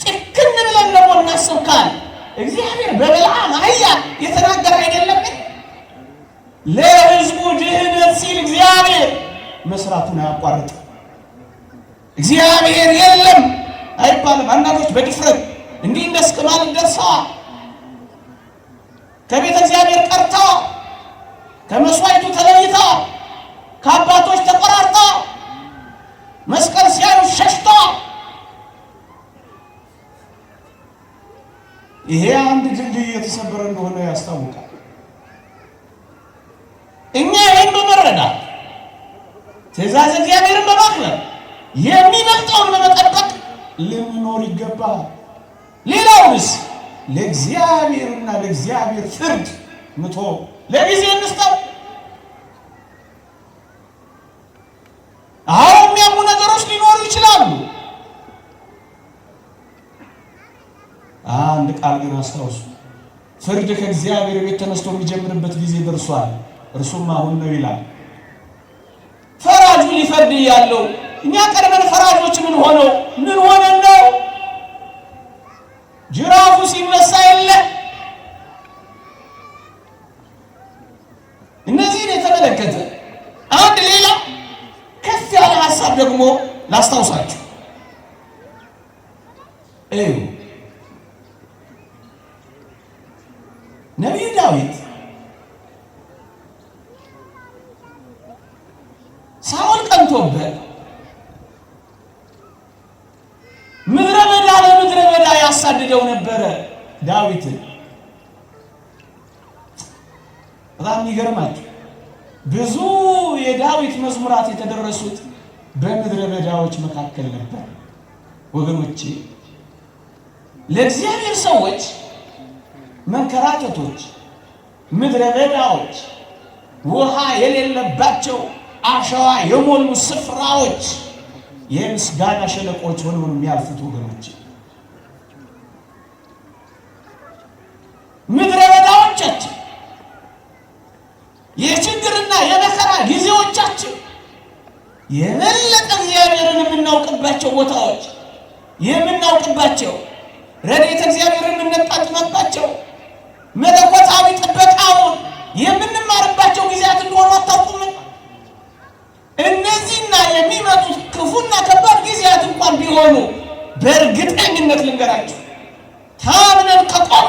ጭክን ብለን ደግሞ እናስብ ካል እግዚአብሔር በበለዓም አህያ የተናገረ አይደለም? ለሕዝቡ ድህነት ሲል እግዚአብሔር መስራቱን አያቋርጥ። እግዚአብሔር የለም አይባልም። አንዳንዶች በድፍረት እንዲህ እንደስክ ማለት ደርሰዋል። ከቤተ እግዚአብሔር ቀርተው፣ ከመስዋዕቱ ተለይተው፣ ከአባቶች ተቆራርጠው፣ መስቀል ሲያዩ ሸሽተው። ይሄ አንድ ድልድይ የተሰበረ እንደሆነ ያስታውቃል። እኛ ይህን በመረዳት ትእዛዝ እግዚአብሔርን በማክበር የሚበልጠውን በመጠበቅ ልንኖር ይገባል። ሌላውንስ ለእግዚአብሔርና ለእግዚአብሔር ፍርድ ምቶ ለጊዜ እንስጠው። አሁን የሚያሙ ነገሮች ሊኖሩ ይችላሉ። አንድ ቃል ግን አስታውሱ፣ ፍርድ ከእግዚአብሔር ቤት ተነስቶ የሚጀምርበት ጊዜ ደርሷል፣ እርሱም አሁን ነው ይላል። ፈራጁ ሊፈርድ ያለው እኛ ቀድመን ፈራጆች ምን ሆነን ነው? ጅራፉ ሲነሳ የለ። እነዚህን የተመለከተ አንድ ሌላ ከፍ ያለ ሀሳብ ደግሞ ላስታውሳችሁ። እዩ ነቢዩ ዳዊት ሳኦል ቀንቶበት ምድረ በዳ ለምድረ በዳ ያሳድደው ነበረ ዳዊትን። በጣም ይገርማችሁ፣ ብዙ የዳዊት መዝሙራት የተደረሱት በምድረ በዳዎች መካከል ነበር። ወገኖቼ ለእግዚአብሔር ሰዎች መንከራተቶች፣ ምድረ በዳዎች፣ ውሃ የሌለባቸው አሸዋ የሞሉ ስፍራዎች የምስጋና ሸለቆች ሆነው የሚያልፉት ወገኖች፣ ምድረ በዳዎቻችን የችግርና የመከራ ጊዜዎቻችን የበለጠ እግዚአብሔርን የምናውቅባቸው ቦታዎች፣ የምናውቅባቸው ረድኤተ እግዚአብሔርን የምንጣጥምባቸው መለኮታዊ ጥበቃውን የምንማርባቸው ጊዜያት እንደሆኑ አታውቁም? እነዚህና የሚመጡት ክፉና ከባድ ጊዜያት እንኳን ቢሆኑ በእርግጠኝነት ልንገራችሁ፣ ታምነን ከቆም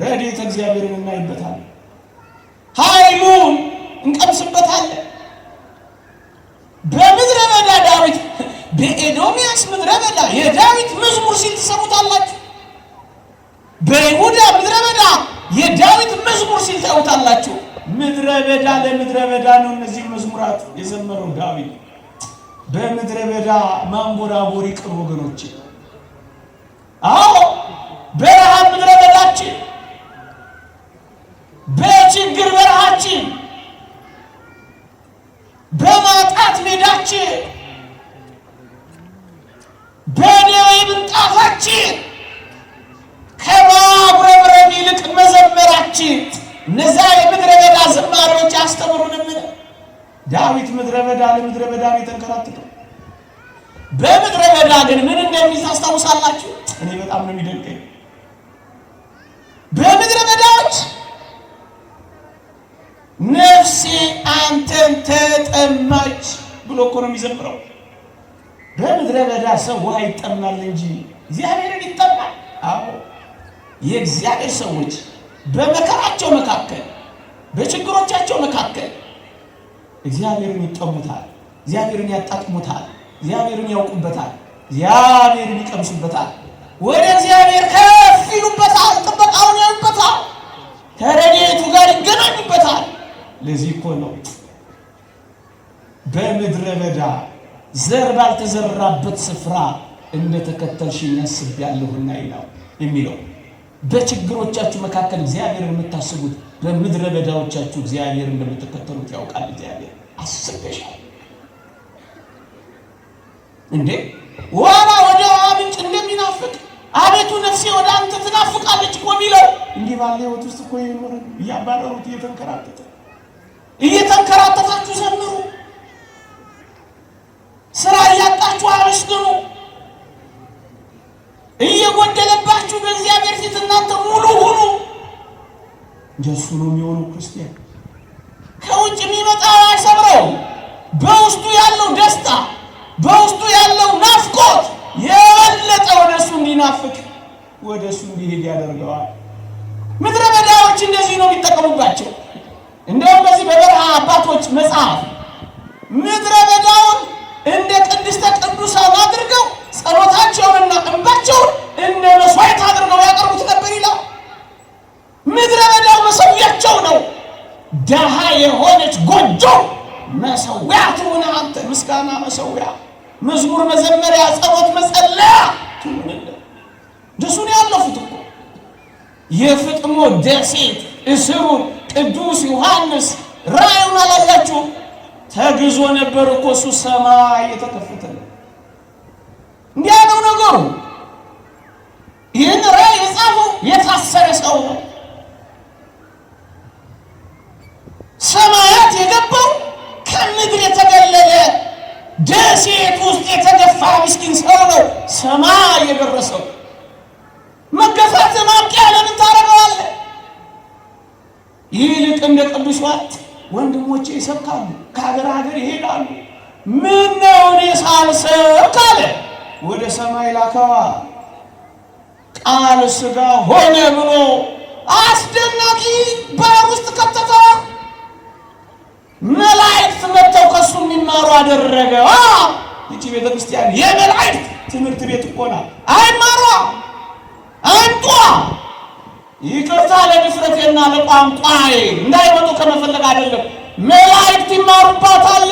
ረድኤተ እግዚአብሔርን እናይበታለን፣ ኃይሉን እንቀምስበታለን። በምድረ በዳ ዳዊት በኤዶምያስ ምድረ በዳ የዳዊት መዝሙር ሲል ትሰሙታላችሁ። በይሁዳ ምድረ በዳ የዳዊት መዝሙር ሲል ታዩታላችሁ። ምድረ በዳ ለምድረ በዳ ነው እነዚህ መዝሙራት የዘመረው ዳዊት። በምድረ በዳ ማንጎራጎር ይቅር ወገኖቼ። አዎ በረሃብ ምድረ በዳችን፣ በችግር በረሃችን፣ በማጣት ሜዳችን፣ በደዌ ምንጣፋችን ከማጉረምረም ይልቅ መዘመራችን እነዛ የምድረ በዳ ዝማሬዎች አስተምሩንም። ዳዊት ምድረ በዳ ለምድረ በዳ የተንከራተተው በምድረ በዳ ግን ምን እንደሚል ታስታውሳላችሁ? እኔ በጣም ነው የሚደንቀኝ። በምድረ በዳዎች ነፍሴ አንተን ተጠማች ብሎ እኮ ነው የሚዘምረው። በምድረ በዳ ሰው ውሃ ይጠማል እንጂ እግዚአብሔርን ይጠማል? አዎ፣ የእግዚአብሔር ሰዎች በመከራቸው መካከል፣ በችግሮቻቸው መካከል እግዚአብሔርን ይጠሙታል፣ እግዚአብሔርን ያጣጥሙታል፣ እግዚአብሔርን ያውቁበታል፣ እግዚአብሔርን ይቀምሱበታል፣ ወደ እግዚአብሔር ከፍ ይሉበታል፣ ጥበቃውን ያዩበታል፣ ከረድኤቱ ጋር ይገናኙበታል። ለዚህ እኮ ነው በምድረ በዳ ዘር ባልተዘራበት ስፍራ እንደተከተልሽኝ አስቤያለሁና ይላል የሚለው። በችግሮቻችሁ መካከል እግዚአብሔርን የምታስቡት በምድረ በዳዎቻችሁ እግዚአብሔር እንደምትከተሉት ያውቃል። እግዚአብሔር አስበሻል እንዴ? ዋላ ወደ ምንጭ እንደሚናፍቅ አቤቱ ነፍሴ ወደ አንተ ትናፍቃለች እኮ የሚለው እንዲህ ባለ ሕይወት ውስጥ እኮ ይኖር እያባረሩት እየተንከራተታችሁ ዘምሩ። ስራ እያጣችሁ አመስግኑ። እየጎደለባችሁ በእግዚአብሔር ፊት እናንተ ሙሉ ሁኑ። እንደሱ ነው የሚሆነው ክርስቲያን። ከውጭ የሚመጣው አይሰብረው። በውስጡ ያለው ደስታ፣ በውስጡ ያለው ናፍቆት የበለጠ ወደሱ እንዲናፍቅ ወደሱ እንዲሄድ ያደርገዋል። ምድረ በዳዎች እንደዚህ ነው የሚጠቀሙባቸው። እንደውም በዚህ በበረሃ አባቶች መጽሐፍ ምድረ በዳውን እንደ ቅድስተ ቅዱሳን አድርገው ጸሎታቸውንና እንባቸውን እንደ መስዋዕት አድርገው ያቀርቡት ነበር ይላል። ምድረ በዳው መሰዊያቸው ነው። ደሃ የሆነች ጎጆ መሰዊያ ትሁን። አንተ ምስጋና መሰዊያ፣ መዝሙር መዘመሪያ፣ ጸሎት መጸለያ ትሁን። ደሱን ያለፉት እኮ የፍጥሞ ደሴት እስሩን ቅዱስ ዮሐንስ ራእዩን አላያችሁ? ተግዞ ነበር እኮ እሱ ሰማይ የተከፈተለት። እንዲያ ነው ነገሩ። ይህን ራእይ የጻፈው የታሰረ ሰው ነው። ሰማያት የገባው ከምድር የተገለለ ደሴት ውስጥ የተገፋ ምስኪን ሰው ነው ሰማይ የደረሰው። መገፋት ማብቂያ ለምን ታደርገዋለህ? ይልቅ እንደ ቅዱስ ዋት ወንድሞቼ ይሰብካሉ፣ ከሀገር ሀገር ይሄዳሉ። ምን ነው እኔ ሳልሰብክ አለ። ወደ ሰማይ ላከዋ፣ ቃል ሥጋ ሆነ ብሎ አስደናቂ ባህር ውስጥ ከተተዋ። መላእክት መጥተው ከሱ የሚማሩ አደረገ። ይቺ ቤተክርስቲያን የመላእክት ትምህርት ቤት እኮ ናት። አይማሯ አንቷ ይቅርታ ለድፍረቴና ለቋንቋዬ እንዳይመጡ ከመፈለግ አይደለም። መላእክት ይማሩባታል፣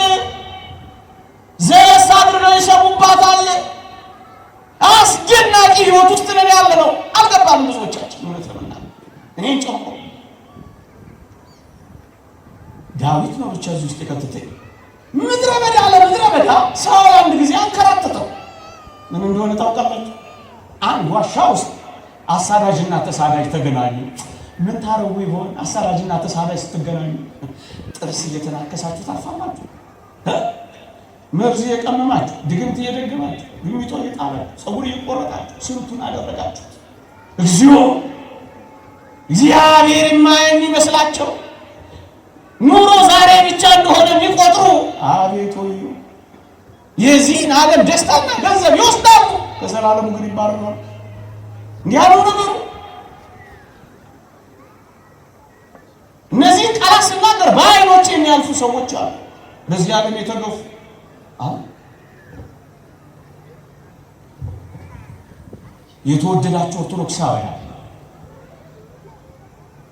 ዘለስ አድርገው ይሰሙባታል። አስደናቂ ሕይወት ውስጥ ነን ያለ ነው። አልገባም ብዙዎቻችን እውነት ለመናገር እኔን ጨምሮ። ዳዊት ነው ብቻ እዚህ ውስጥ የከተተኝ። ምድረ በዳ ለምድረ በዳ ሳኦል አንድ ጊዜ አንከራተተው። ምን እንደሆነ ታውቃላችሁ? አንድ ዋሻ ውስጥ አሳዳጅና ተሳዳጅ ተገናኙ። ምን ታረው ይሆን? አሳዳጅና ተሳዳጅ ስትገናኙ ጥርስ እየተናከሳችሁ ታልፋላችሁ። መርዝ እየቀመማችሁ፣ ድግምት እየደገማችሁ፣ ግሚቶ እየጣላችሁ፣ ፀጉር እየቆረጣችሁ ስንቱን አደረጋችሁት። እግዚኦ! እግዚአብሔር የማያየን ይመስላቸው ኑሮ ዛሬ ብቻ እንደሆነ የሚቆጥሩ አቤቱ የዚህን ዓለም ደስታና ገንዘብ ይወስዳሉ፣ ከዘላለሙ ግን ይባረራሉ። እንዲያለው ነገሩ። እነዚህን ቃላት ስናገር በዓይኖች የሚያልፉ ሰዎች አሉ፣ በዚህ ዓለም የተገፉ። የተወደዳቸው ኦርቶዶክሳውያን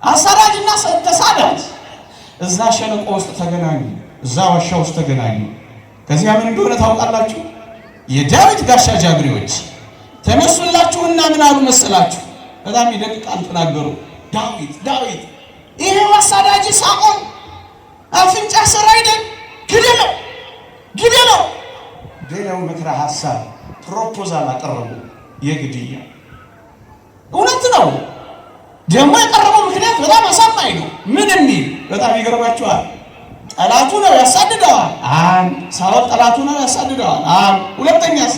አሳዳጅና ተሳዳጅ እዛ ሸለቆ ውስጥ ተገናኙ፣ እዛ ዋሻ ውስጥ ተገናኙ። ከዚያ ምን እንደሆነ ታውቃላችሁ? የዳዊት ጋሻ ጃግሬዎች ተነሱላችሁና ምን አሉ መሰላችሁ? በጣም ይደቅቃል ተናገሩ። ዳዊት ይሄ አሳዳጅ ሳኦል አፍንጫ ስራ አይደል? ግደለው ብለው ምክረ ሐሳብ ፕሮፖዛል አቀረቡ። የግድያ እውነት ነው። ደግሞ የቀረበው ምክንያት በጣም አሳማኝ ነው። ምን የሚል በጣም ይገርማችኋል። ጠላቱ ነው ያሳድደዋል። ሳኦል ጠላቱ ነው ያሳድደዋል። ሁለተኛስ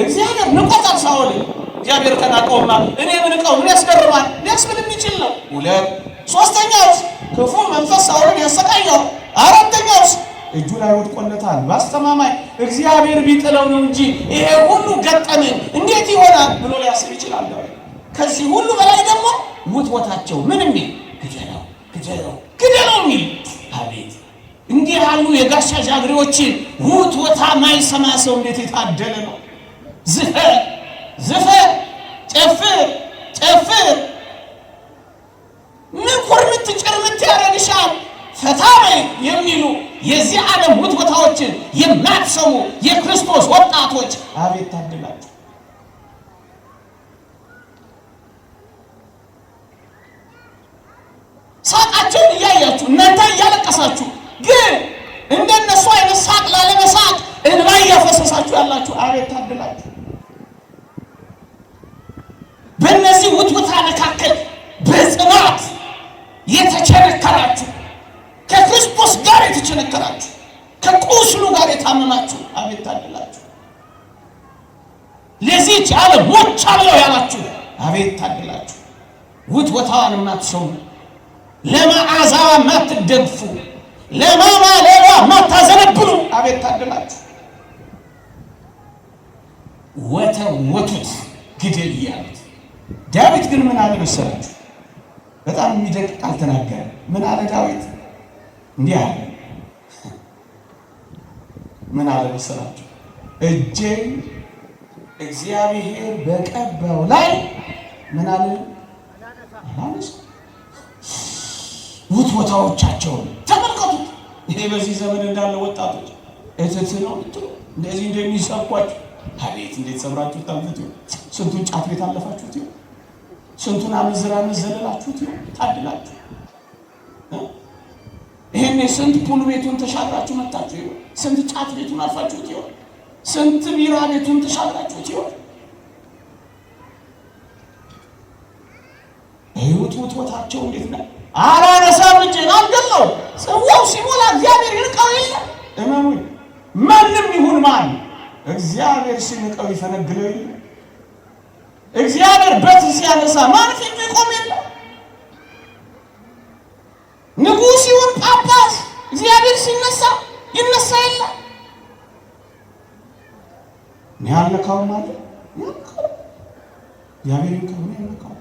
እግዚአብሔር ንቆታል ሳኦልን። እግዚአብሔር ከናቀውማ እኔ ምንቀው ምን ያስገርማል ሊያስብል የሚችል ነው። ሶስተኛውስ ክፉ መንፈስ ሳኦልን ያሰቃየዋል። አራተኛውስ እጁ ላይ ወድቆለታል። በአስተማማኝ እግዚአብሔር ቢጥለው ነው እንጂ ይሄ ሁሉ ገጠመኝ እንዴት ይሆናል ብሎ ሊያስብ ይችላል። ከዚህ ሁሉ በላይ ደግሞ ውትወታቸው ምን የሚል ግደለው የሚል አቤት! እንዲህ ያሉ የጋሻ ጃግሬዎችን ውትወታ ማይሰማ ሰው እንዴት የታደለ ነው! ዝፈር፣ ጨፍር ምን ኩርምት ጭርምት ያደርግሻል ፈታ የሚሉ የዚህ ዓለም ውትወታዎችን የማትሰሙ የክርስቶስ ወጣቶች አቤት ታድላችሁ! ሳቃቸውን እያያችሁ እናንተ እያለቀሳችሁ ግን እንደነሱ አይነት ሳቅ ላለመሳቅ እንባ እያፈሰሳችሁ ያላችሁ አቤት ታድላችሁ! በእነዚህ ውትወታ መካከል በጽናት የተቸነከራችሁ ከክርስቶስ ጋር የተቸነከራችሁ ከቁስሉ ጋር የታመማችሁ አቤት ታድላችሁ! ለዚህች ዓለም ሞቻለሁ ያላችሁ አቤት ታድላችሁ! ውትወታዋን የማትሰሙ ለመዓዛዋ የማትደግፉ ለማማለሏ የማታዘነብሉ አቤት ታድላችሁ! ወተወቱት ግደል እያሉት ዳዊት ግን ምን አለ መሰላችሁ? በጣም የሚደንቅ ቃል ተናገረ። ምን አለ ዳዊት? እንዲህ አለ። ምን አለ መሰላችሁ? እጄን እግዚአብሔር በቀባው ላይ ምን አለ? አላነሳ። ውትወታዎቻቸውን ተመልከቱት። ይሄ በዚህ ዘመን እንዳለ ወጣቶች እትት ነው እንደዚህ እንደሚሰብኳችሁ አቤት! እንዴት ሰብራችሁ ታምጡት! ስንቱን ጫት ቤት አለፋችሁት! ስንቱን አመዝራን ዘለላችሁት! ታድላችሁ! ይሄኔ ስንት ፑል ቤቱን ተሻግራችሁ መጣችሁ! ስንት ጫት ቤቱን አልፋችሁት! ስንት ቢራ ቤቱን ተሻግራችሁት! ውትወታቸው እንዴት ነው? አላነሳም እጄን አልገለው። ጽዋው ሲሞላ እግዚአብሔር ይንቀው የለ እመኑኝ። ማንም ይሁን ማን እግዚአብሔር ሲንቀው ይፈነግለው የለ። እግዚአብሔር በት ሲያነሳ ማን ፊት ይቆም የለ። ንጉሥ ይሁን ጳጳስ እግዚአብሔር ሲነሳ ይነሳ የለ። ያልነካው ማለት እግዚአብሔር ይንቀው ያልነካው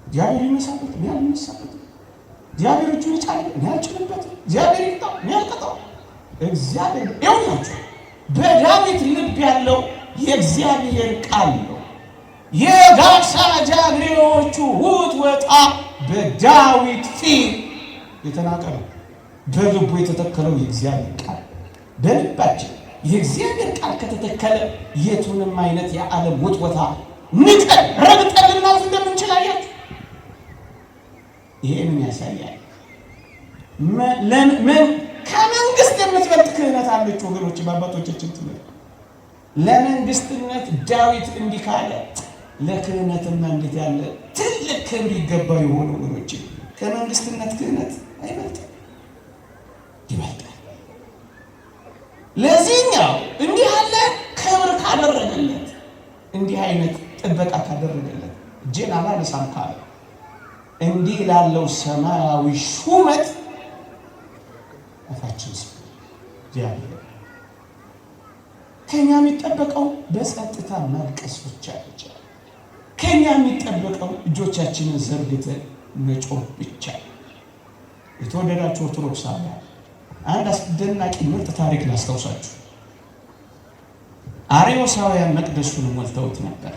እግዚአብሔር ይነሳበት ያልነሳበት እግዚአብሔር እጁን ይጫን ያልችልበት እግዚአብሔር ይጣው ያልቀጣው እግዚአብሔር ይሁንላችሁ። በዳዊት ልብ ያለው የእግዚአብሔር ቃል ነው። የጋሻ ጃግሬዎቹ ውትወታ በዳዊት ፊት የተናቀለው በልቡ የተተከለው የእግዚአብሔር ቃል በልባችን የእግዚአብሔር ቃል ከተተከለ የቱንም አይነት የዓለም ውትወታ ንቀን ረግጠን ልናልፍ እንደምንችል አያችሁ። ይሄንን ያሳያል። ከመንግስት የምትበልጥ ክህነት አለች ወገኖች፣ በአባቶቻችን ትምህርት ለመንግስትነት ዳዊት እንዲህ ካለ ለክህነትና እንዴት ያለ ትልቅ ክብር ይገባው የሆኑ ወገኖች፣ ከመንግስትነት ክህነት አይበልጥም፣ ይበልጣል። ለዚህኛው እንዲህ ያለ ክብር ካደረገለት፣ እንዲህ አይነት ጥበቃ ካደረገለት፣ እጄን አላነሳም ካለ እንዲህ ላለው ሰማያዊ ሹመት አፋችን እግዚአብሔር ከኛ የሚጠበቀው በጸጥታ ማልቀስ ብቻ ብቻ። ከኛ የሚጠበቀው እጆቻችንን ዘርግተን መጮህ ብቻ። የተወደዳችሁ ኦርቶዶክሳውያን አንድ አስደናቂ ምርጥ ታሪክ ላስታውሳችሁ። አርዮሳውያን መቅደሱን ሞልተውት ነበር።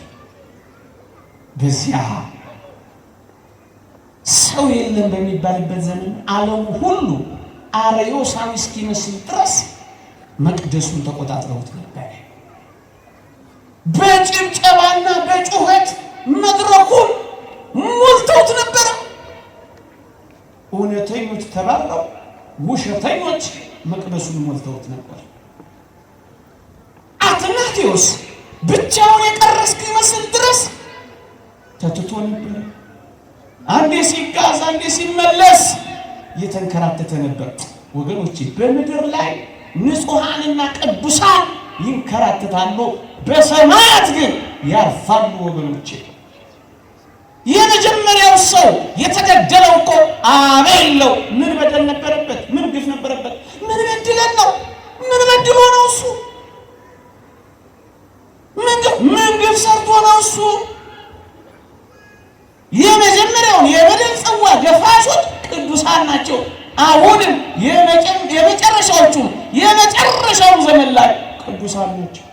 በዚያ ሰው የለም በሚባልበት ዘመን ዓለሙ ሁሉ አርዮሳዊ እስኪመስል ድረስ መቅደሱን ተቆጣጥረውት ነበር። በጭብጨባና በጩኸት መድረኩን ሞልተውት ነበር። እውነተኞች ተባረው ውሸተኞች መቅደሱን ሞልተውት ነበር። አትናቴዎስ ብቻውን የቀረ እስኪመስል ድረስ ተትቶ ነበር። አንዴ ሲጋዝ አንዴ ሲመለስ የተንከራተተ ነበር። ወገኖቼ በምድር ላይ ንጹሃንና ቅዱሳን ይንከራተታሉ፣ በሰማያት ግን ያርፋሉ። ወገኖቼ የመጀመሪያው ሰው የተገደለው እኮ አቤል ነው። ምን በደል ነበረበት? ምን ግፍ ነበረበት? ምን በድለን ነው? ምን በድሎ ነው እሱ? ምን ግፍ ሰርቶ ነው እሱ? የመጀመሪያውን የበደል ጽዋ ደፋሾች ቅዱሳን ናቸው። አሁንም የመጨረሻው ዘመን ላይ ቅዱሳን ናቸው።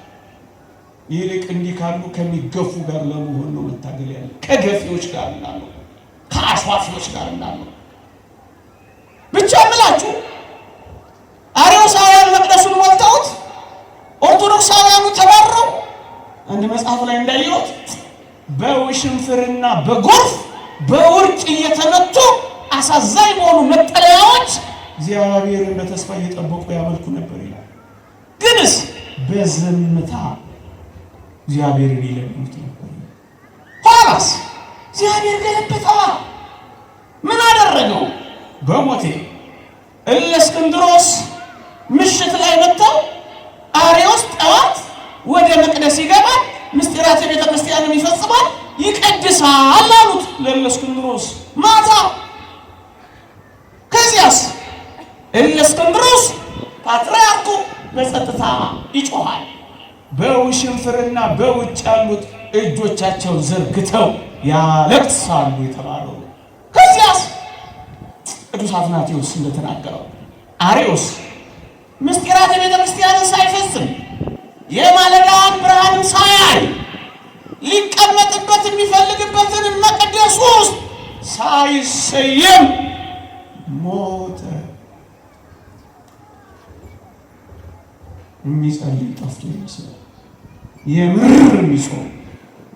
ይልቅ እንዲህ ካሉ ከሚገፉ ጋር ለመሆን ነው መታገል ያለ። ከገፊዎች ጋር እናለው፣ ከአስዋፊዎች ጋር እናለው። ብቻ ምላችሁ አርዮሳውያን መቅደሱን ሞልተውት ኦርቶዶክሳውያኑ ተባረው አንድ መጽሐፍ ላይ እንዳየሁት በውሽንፍርና በጎርፍ በውርጭ እየተመቱ አሳዛኝ በሆኑ መጠለያዎች እግዚአብሔርን በተስፋ እየጠበቁ ያመልኩ ነበር ይላል። ግንስ በዝምታ እግዚአብሔርን ይለምኑት ነበር። ኋላስ እግዚአብሔር ገለበጠዋ። ምን አደረገው? በሞቴ እለእስክንድሮስ ምሽት ላይ መጥተው አርዮስ ጠዋት ወደ መቅደስ ይገባል፣ ምስጢራተ ቤተ ክርስቲያንን ይፈጽማል፣ ይቀድሳል አሉት ለእለእስክንድሮስ ማታ። ከዚያስ እለእስክንድሮስ ፓትርያርኩ በጸጥታ ይጮሃል። በውሽንፍርና በውጭ ያሉት እጆቻቸውን ዘርግተው ያለቅሳሉ የተባለው። ከዚያስ ቅዱስ አትናቴዎስ እንደተናገረው አርዮስ ምስጢራተ ቤተ ክርስቲያንን ሳይፈጽም የማለዳውን ብርሃንን ሳያይ ሊቀመጥበት የሚፈልግበትን መቅደስ ውስጥ ሳይሰየም ሞተ። የሚጸልይ ጠፍቶ ይመስላል። የምር የሚጾም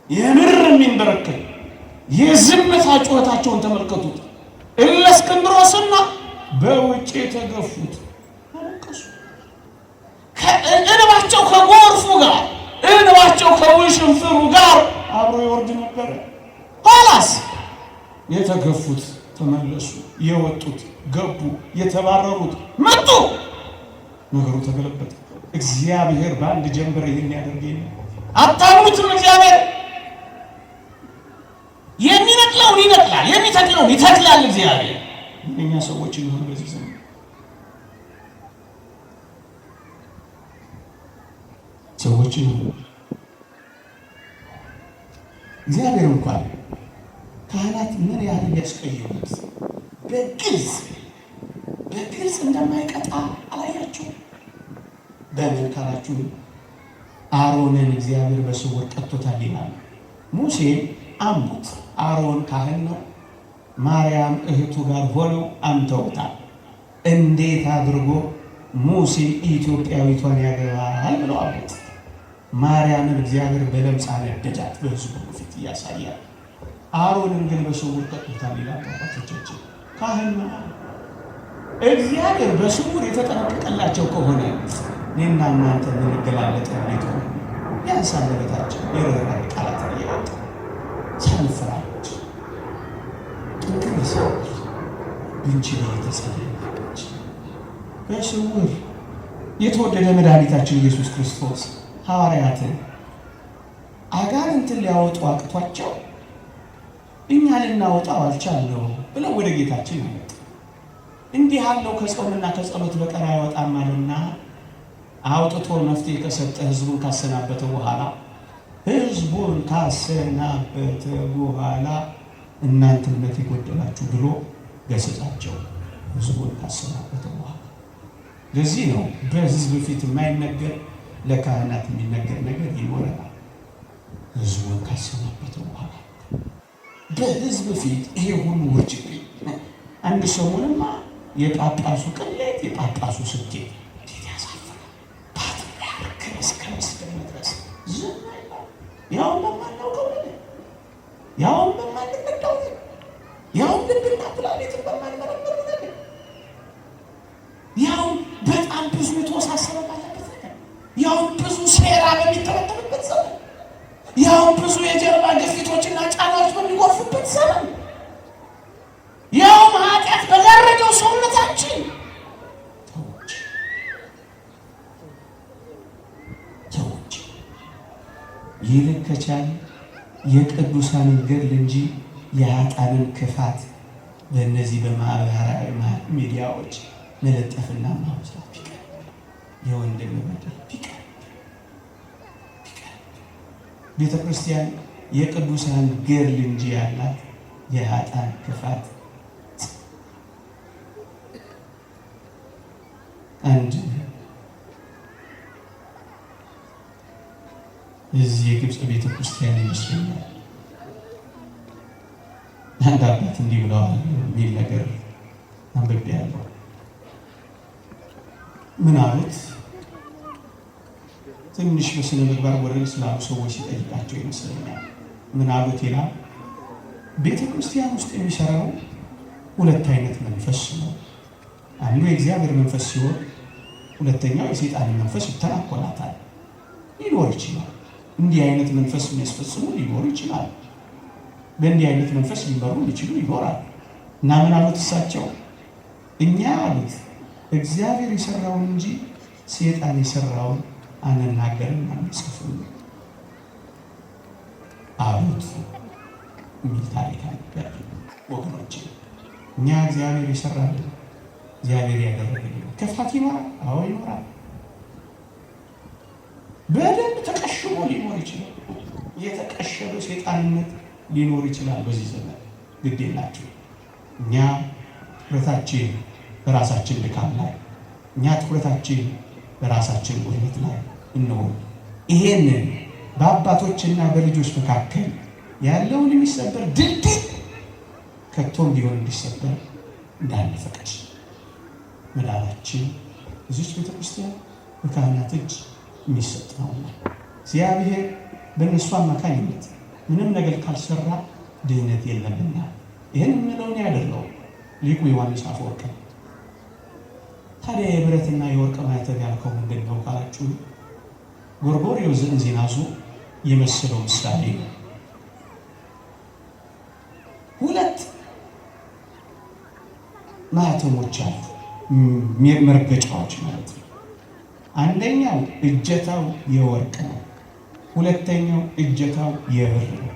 የምር የሚንበረከክ የዝምታ ጩኸታቸውን ተመልከቱት። እለእስክንድሮስና በውጭ የተገፉት አለቀሱ። እንባቸው ከጎርፉ ጋር እንባቸው ከውሽንፍሩ ጋር አብሮ ይወርድ ነበረ። ኋላስ የተገፉት ተመለሱ፣ የወጡት ገቡ፣ የተባረሩት መጡ። ነገሩ ተገለበጠ። እግዚአብሔር በአንድ ጀንበር ይህን ያደርገኝ አታምኑትም? እግዚአብሔር የሚነቅለውን ይነቅላል፣ የሚተክለውን ይተክላል። እግዚአብሔር እኛ ሰዎች ይሁን በዚህ ዘመን ሰዎች ይሁን እግዚአብሔር እንኳን ካህናት ምን ያህል ያስቀየሙት በግልጽ እንደማይቀጣ አላያችሁ? በምን ካላችሁ አሮንን እግዚአብሔር በስውር ቀጥቶታል ይላል። ሙሴ አምጡት፣ አሮን ካህን ነው፣ ማርያም እህቱ ጋር ሆነው አምተውታል። እንዴት አድርጎ ሙሴ ኢትዮጵያዊቷን ያገባል ብለው አሉት። ማርያምን እግዚአብሔር በለምጽ አነደዳት በሕዝቡ ፊት እያሳያል። አሮንን ግን በስውር ቀጥቶታል ይላል አባቶቻችን። ካህን ነው። እግዚአብሔር በስውር የተጠነቀቀላቸው ከሆነ እኔና እናንተ የምንገላለጥ እንዴት ሆነ? ቢያንስ አንደበታችን የርኅራኄ ቃላትን እያወጣ ሳንፈራረድ ጥንቅር ሰዎች ብንችል እየተጸለየች በስውር የተወደደ መድኃኒታችን ኢየሱስ ክርስቶስ ሐዋርያትን አጋንንትን ሊያወጡ አቅቷቸው እኛ ልናወጣው አልቻልነው ብለው ወደ ጌታችን ይመጡ። እንዲህ ያለው ከጾምና ከጸሎት በቀር አይወጣም አለና አውጥቶ መፍትሄ ከሰጠ ሕዝቡን ካሰናበተ በኋላ እናንተ እምነት የጎደላችሁ ብሎ ገሰጻቸው። ሕዝቡን ካሰናበተ በኋላ ለዚህ ነው በሕዝብ ፊት የማይነገር ለካህናት የሚነገር ነገር ይኖረናል። ሕዝቡን ካሰናበተ በኋላ በሕዝብ ፊት ይሄ ሁሉ ውርጅብኝ። አንድ ሰሞንማ የጳጳሱ ቅሌት፣ የጳጳሱ ስኬት እንዴት ያሳፍራል! ፓትርያርክ እስከ መስቀል መድረስ ዝም አይባል። ያውም በማናውቀው ነገር፣ ያውም በማንረዳው ነገር፣ ያውም ልብና ፕላኔትን በማንመረምረው ነገር፣ ያውም በጣም ብዙ የተወሳሰበ ባለበት ነገር፣ ያውም ብዙ ሴራ በሚተረተርበት ዘመን፣ ያውም ብዙ የጀርባ ግፊቶችና ጫናዎች በሚጎርፉበት ዘመን፣ ያውም ኃጢአት በጋረደው ሰውነታችን ይልቅ ከቻለ የቅዱሳንን ገድል እንጂ የኃጥአንን ክፋት በእነዚህ በማህበራዊ ሚዲያዎች መለጠፍና ማውሳት ቢቀር፣ የወንድም በደል ቢቀር። ቤተ ክርስቲያን የቅዱሳን ገድል እንጂ ያላት የኃጥአን ክፋት አንድ እዚህ የግብፅ ቤተ ክርስቲያን ይመስለኛል አንድ አባት እንዲህ ብለዋል የሚል ነገር አንብቤያለሁ። ምን አሉት? ትንሽ በስነ ምግባር ወረድ ስላሉ ሰዎች ሲጠይቃቸው ይመስለኛል። ምን አሉት ይላል፣ ቤተ ክርስቲያን ውስጥ የሚሰራው ሁለት አይነት መንፈስ ነው። አንዱ የእግዚአብሔር መንፈስ ሲሆን ሁለተኛው የሰይጣን መንፈስ ይተናኮላታል። ሊኖር ይችላል እንዲህ አይነት መንፈስ የሚያስፈጽሙ ሊኖሩ ይችላል። በእንዲህ አይነት መንፈስ ሊመሩ ይችሉ ይኖራል። እና ምን አሉት እሳቸው? እኛ አሉት እግዚአብሔር የሰራውን እንጂ ሰይጣን የሰራውን አንናገርም አንጽፍም አሉት የሚል ታሪክ አለ። ወገኖች እኛ እግዚአብሔር የሰራልን እግዚአብሔር ያደረገልን ክፋት ይኖራል። አዎ ይኖራል። በደንብ ተቀሽሞ ሊኖር ይችላል። የተቀሸበ ሰይጣንነት ሊኖር ይችላል። በዚህ ዘመን ግድ የላችሁ። እኛ ትኩረታችን በራሳችን ድካም ላይ፣ እኛ ትኩረታችን በራሳችን ጉድለት ላይ እንሆን። ይሄንን በአባቶችና በልጆች መካከል ያለውን የሚሰበር ድልድይ ከቶም ቢሆን እንዲሰበር እንዳንፈቅድ መዳናችን እዚች ቤተክርስቲያን በካህናት እጅ የሚሰጥ ነውና እግዚአብሔር በእነሱ አማካኝነት ምንም ነገር ካልሰራ ድህነት የለምና ይህን የምንለውን ያደርገው ሊቁ ዮሐንስ አፈወርቅ። ታዲያ የብረትና የወርቅ ማዕተብ ያልከው ምንድን ነው ካላችሁ ጎርጎርዮስ ዘእንዚናዙ የመሰለው ምሳሌ ነው። ሁለት ማዕተሞች አሉ፣ መርገጫዎች ማለት ነው። አንደኛው እጀታው የወርቅ ነው፣ ሁለተኛው እጀታው የብር ነው።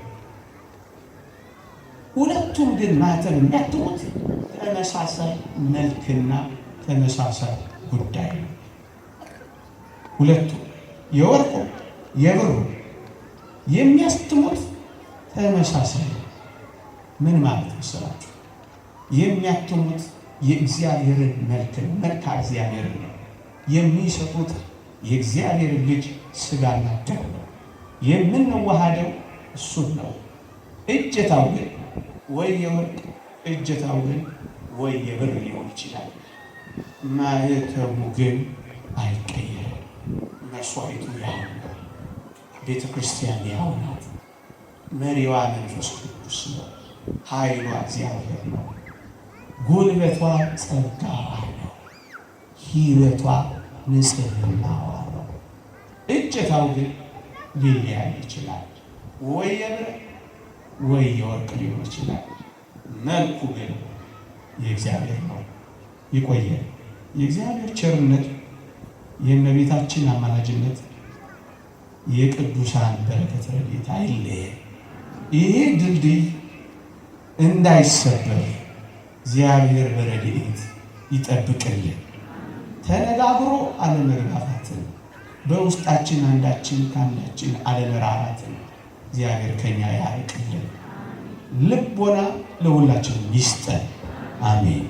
ሁለቱም ግን ማዕተብ የሚያትሙት ተመሳሳይ መልክና ተመሳሳይ ጉዳይ ነው። ሁለቱ የወርቁ የብሩ የሚያትሙት ተመሳሳይ ነው። ምን ማለት መሰላችሁ? የሚያትሙት የእግዚአብሔርን መልክ ነው፣ መልካ እግዚአብሔርን ነው። የሚሰጡት የእግዚአብሔር ልጅ ስጋና ደም ነው። የምንዋሃደው እሱን ነው። እጀታው ግን ወይ የወርቅ እጀታው ግን ወይ የብር ሊሆን ይችላል። ማዕተሙ ግን አይቀየርም። መስዋዕቱ ያው ነው። ቤተ ክርስቲያን ያው ናት። መሪዋ መንፈስ ቅዱስ ነው። ኃይሏ እግዚአብሔር ነው። ጉልበቷ ጸጋዋ ነው። ሕይወቷ ንጽሕናዋ ነው። እጀታው ግን ሊለያይ ይችላል። ወይ የብር ወይ የወርቅ ሊሆን ይችላል። መልኩ ግን የእግዚአብሔር ነው። ይቆየን። የእግዚአብሔር ቸርነት፣ የእመቤታችን አማላጅነት፣ የቅዱሳን በረከት ረድኤት አይለየን። ይሄ ድልድይ እንዳይሰበር እግዚአብሔር በረድኤት ይጠብቅልን። ተነጋግሮ አለመግባባትን፣ በውስጣችን አንዳችን ከአንዳችን አለመራራትን እግዚአብሔር ከኛ ያርቅልን። ልቦና ለሁላችን ይስጠን። አሜን።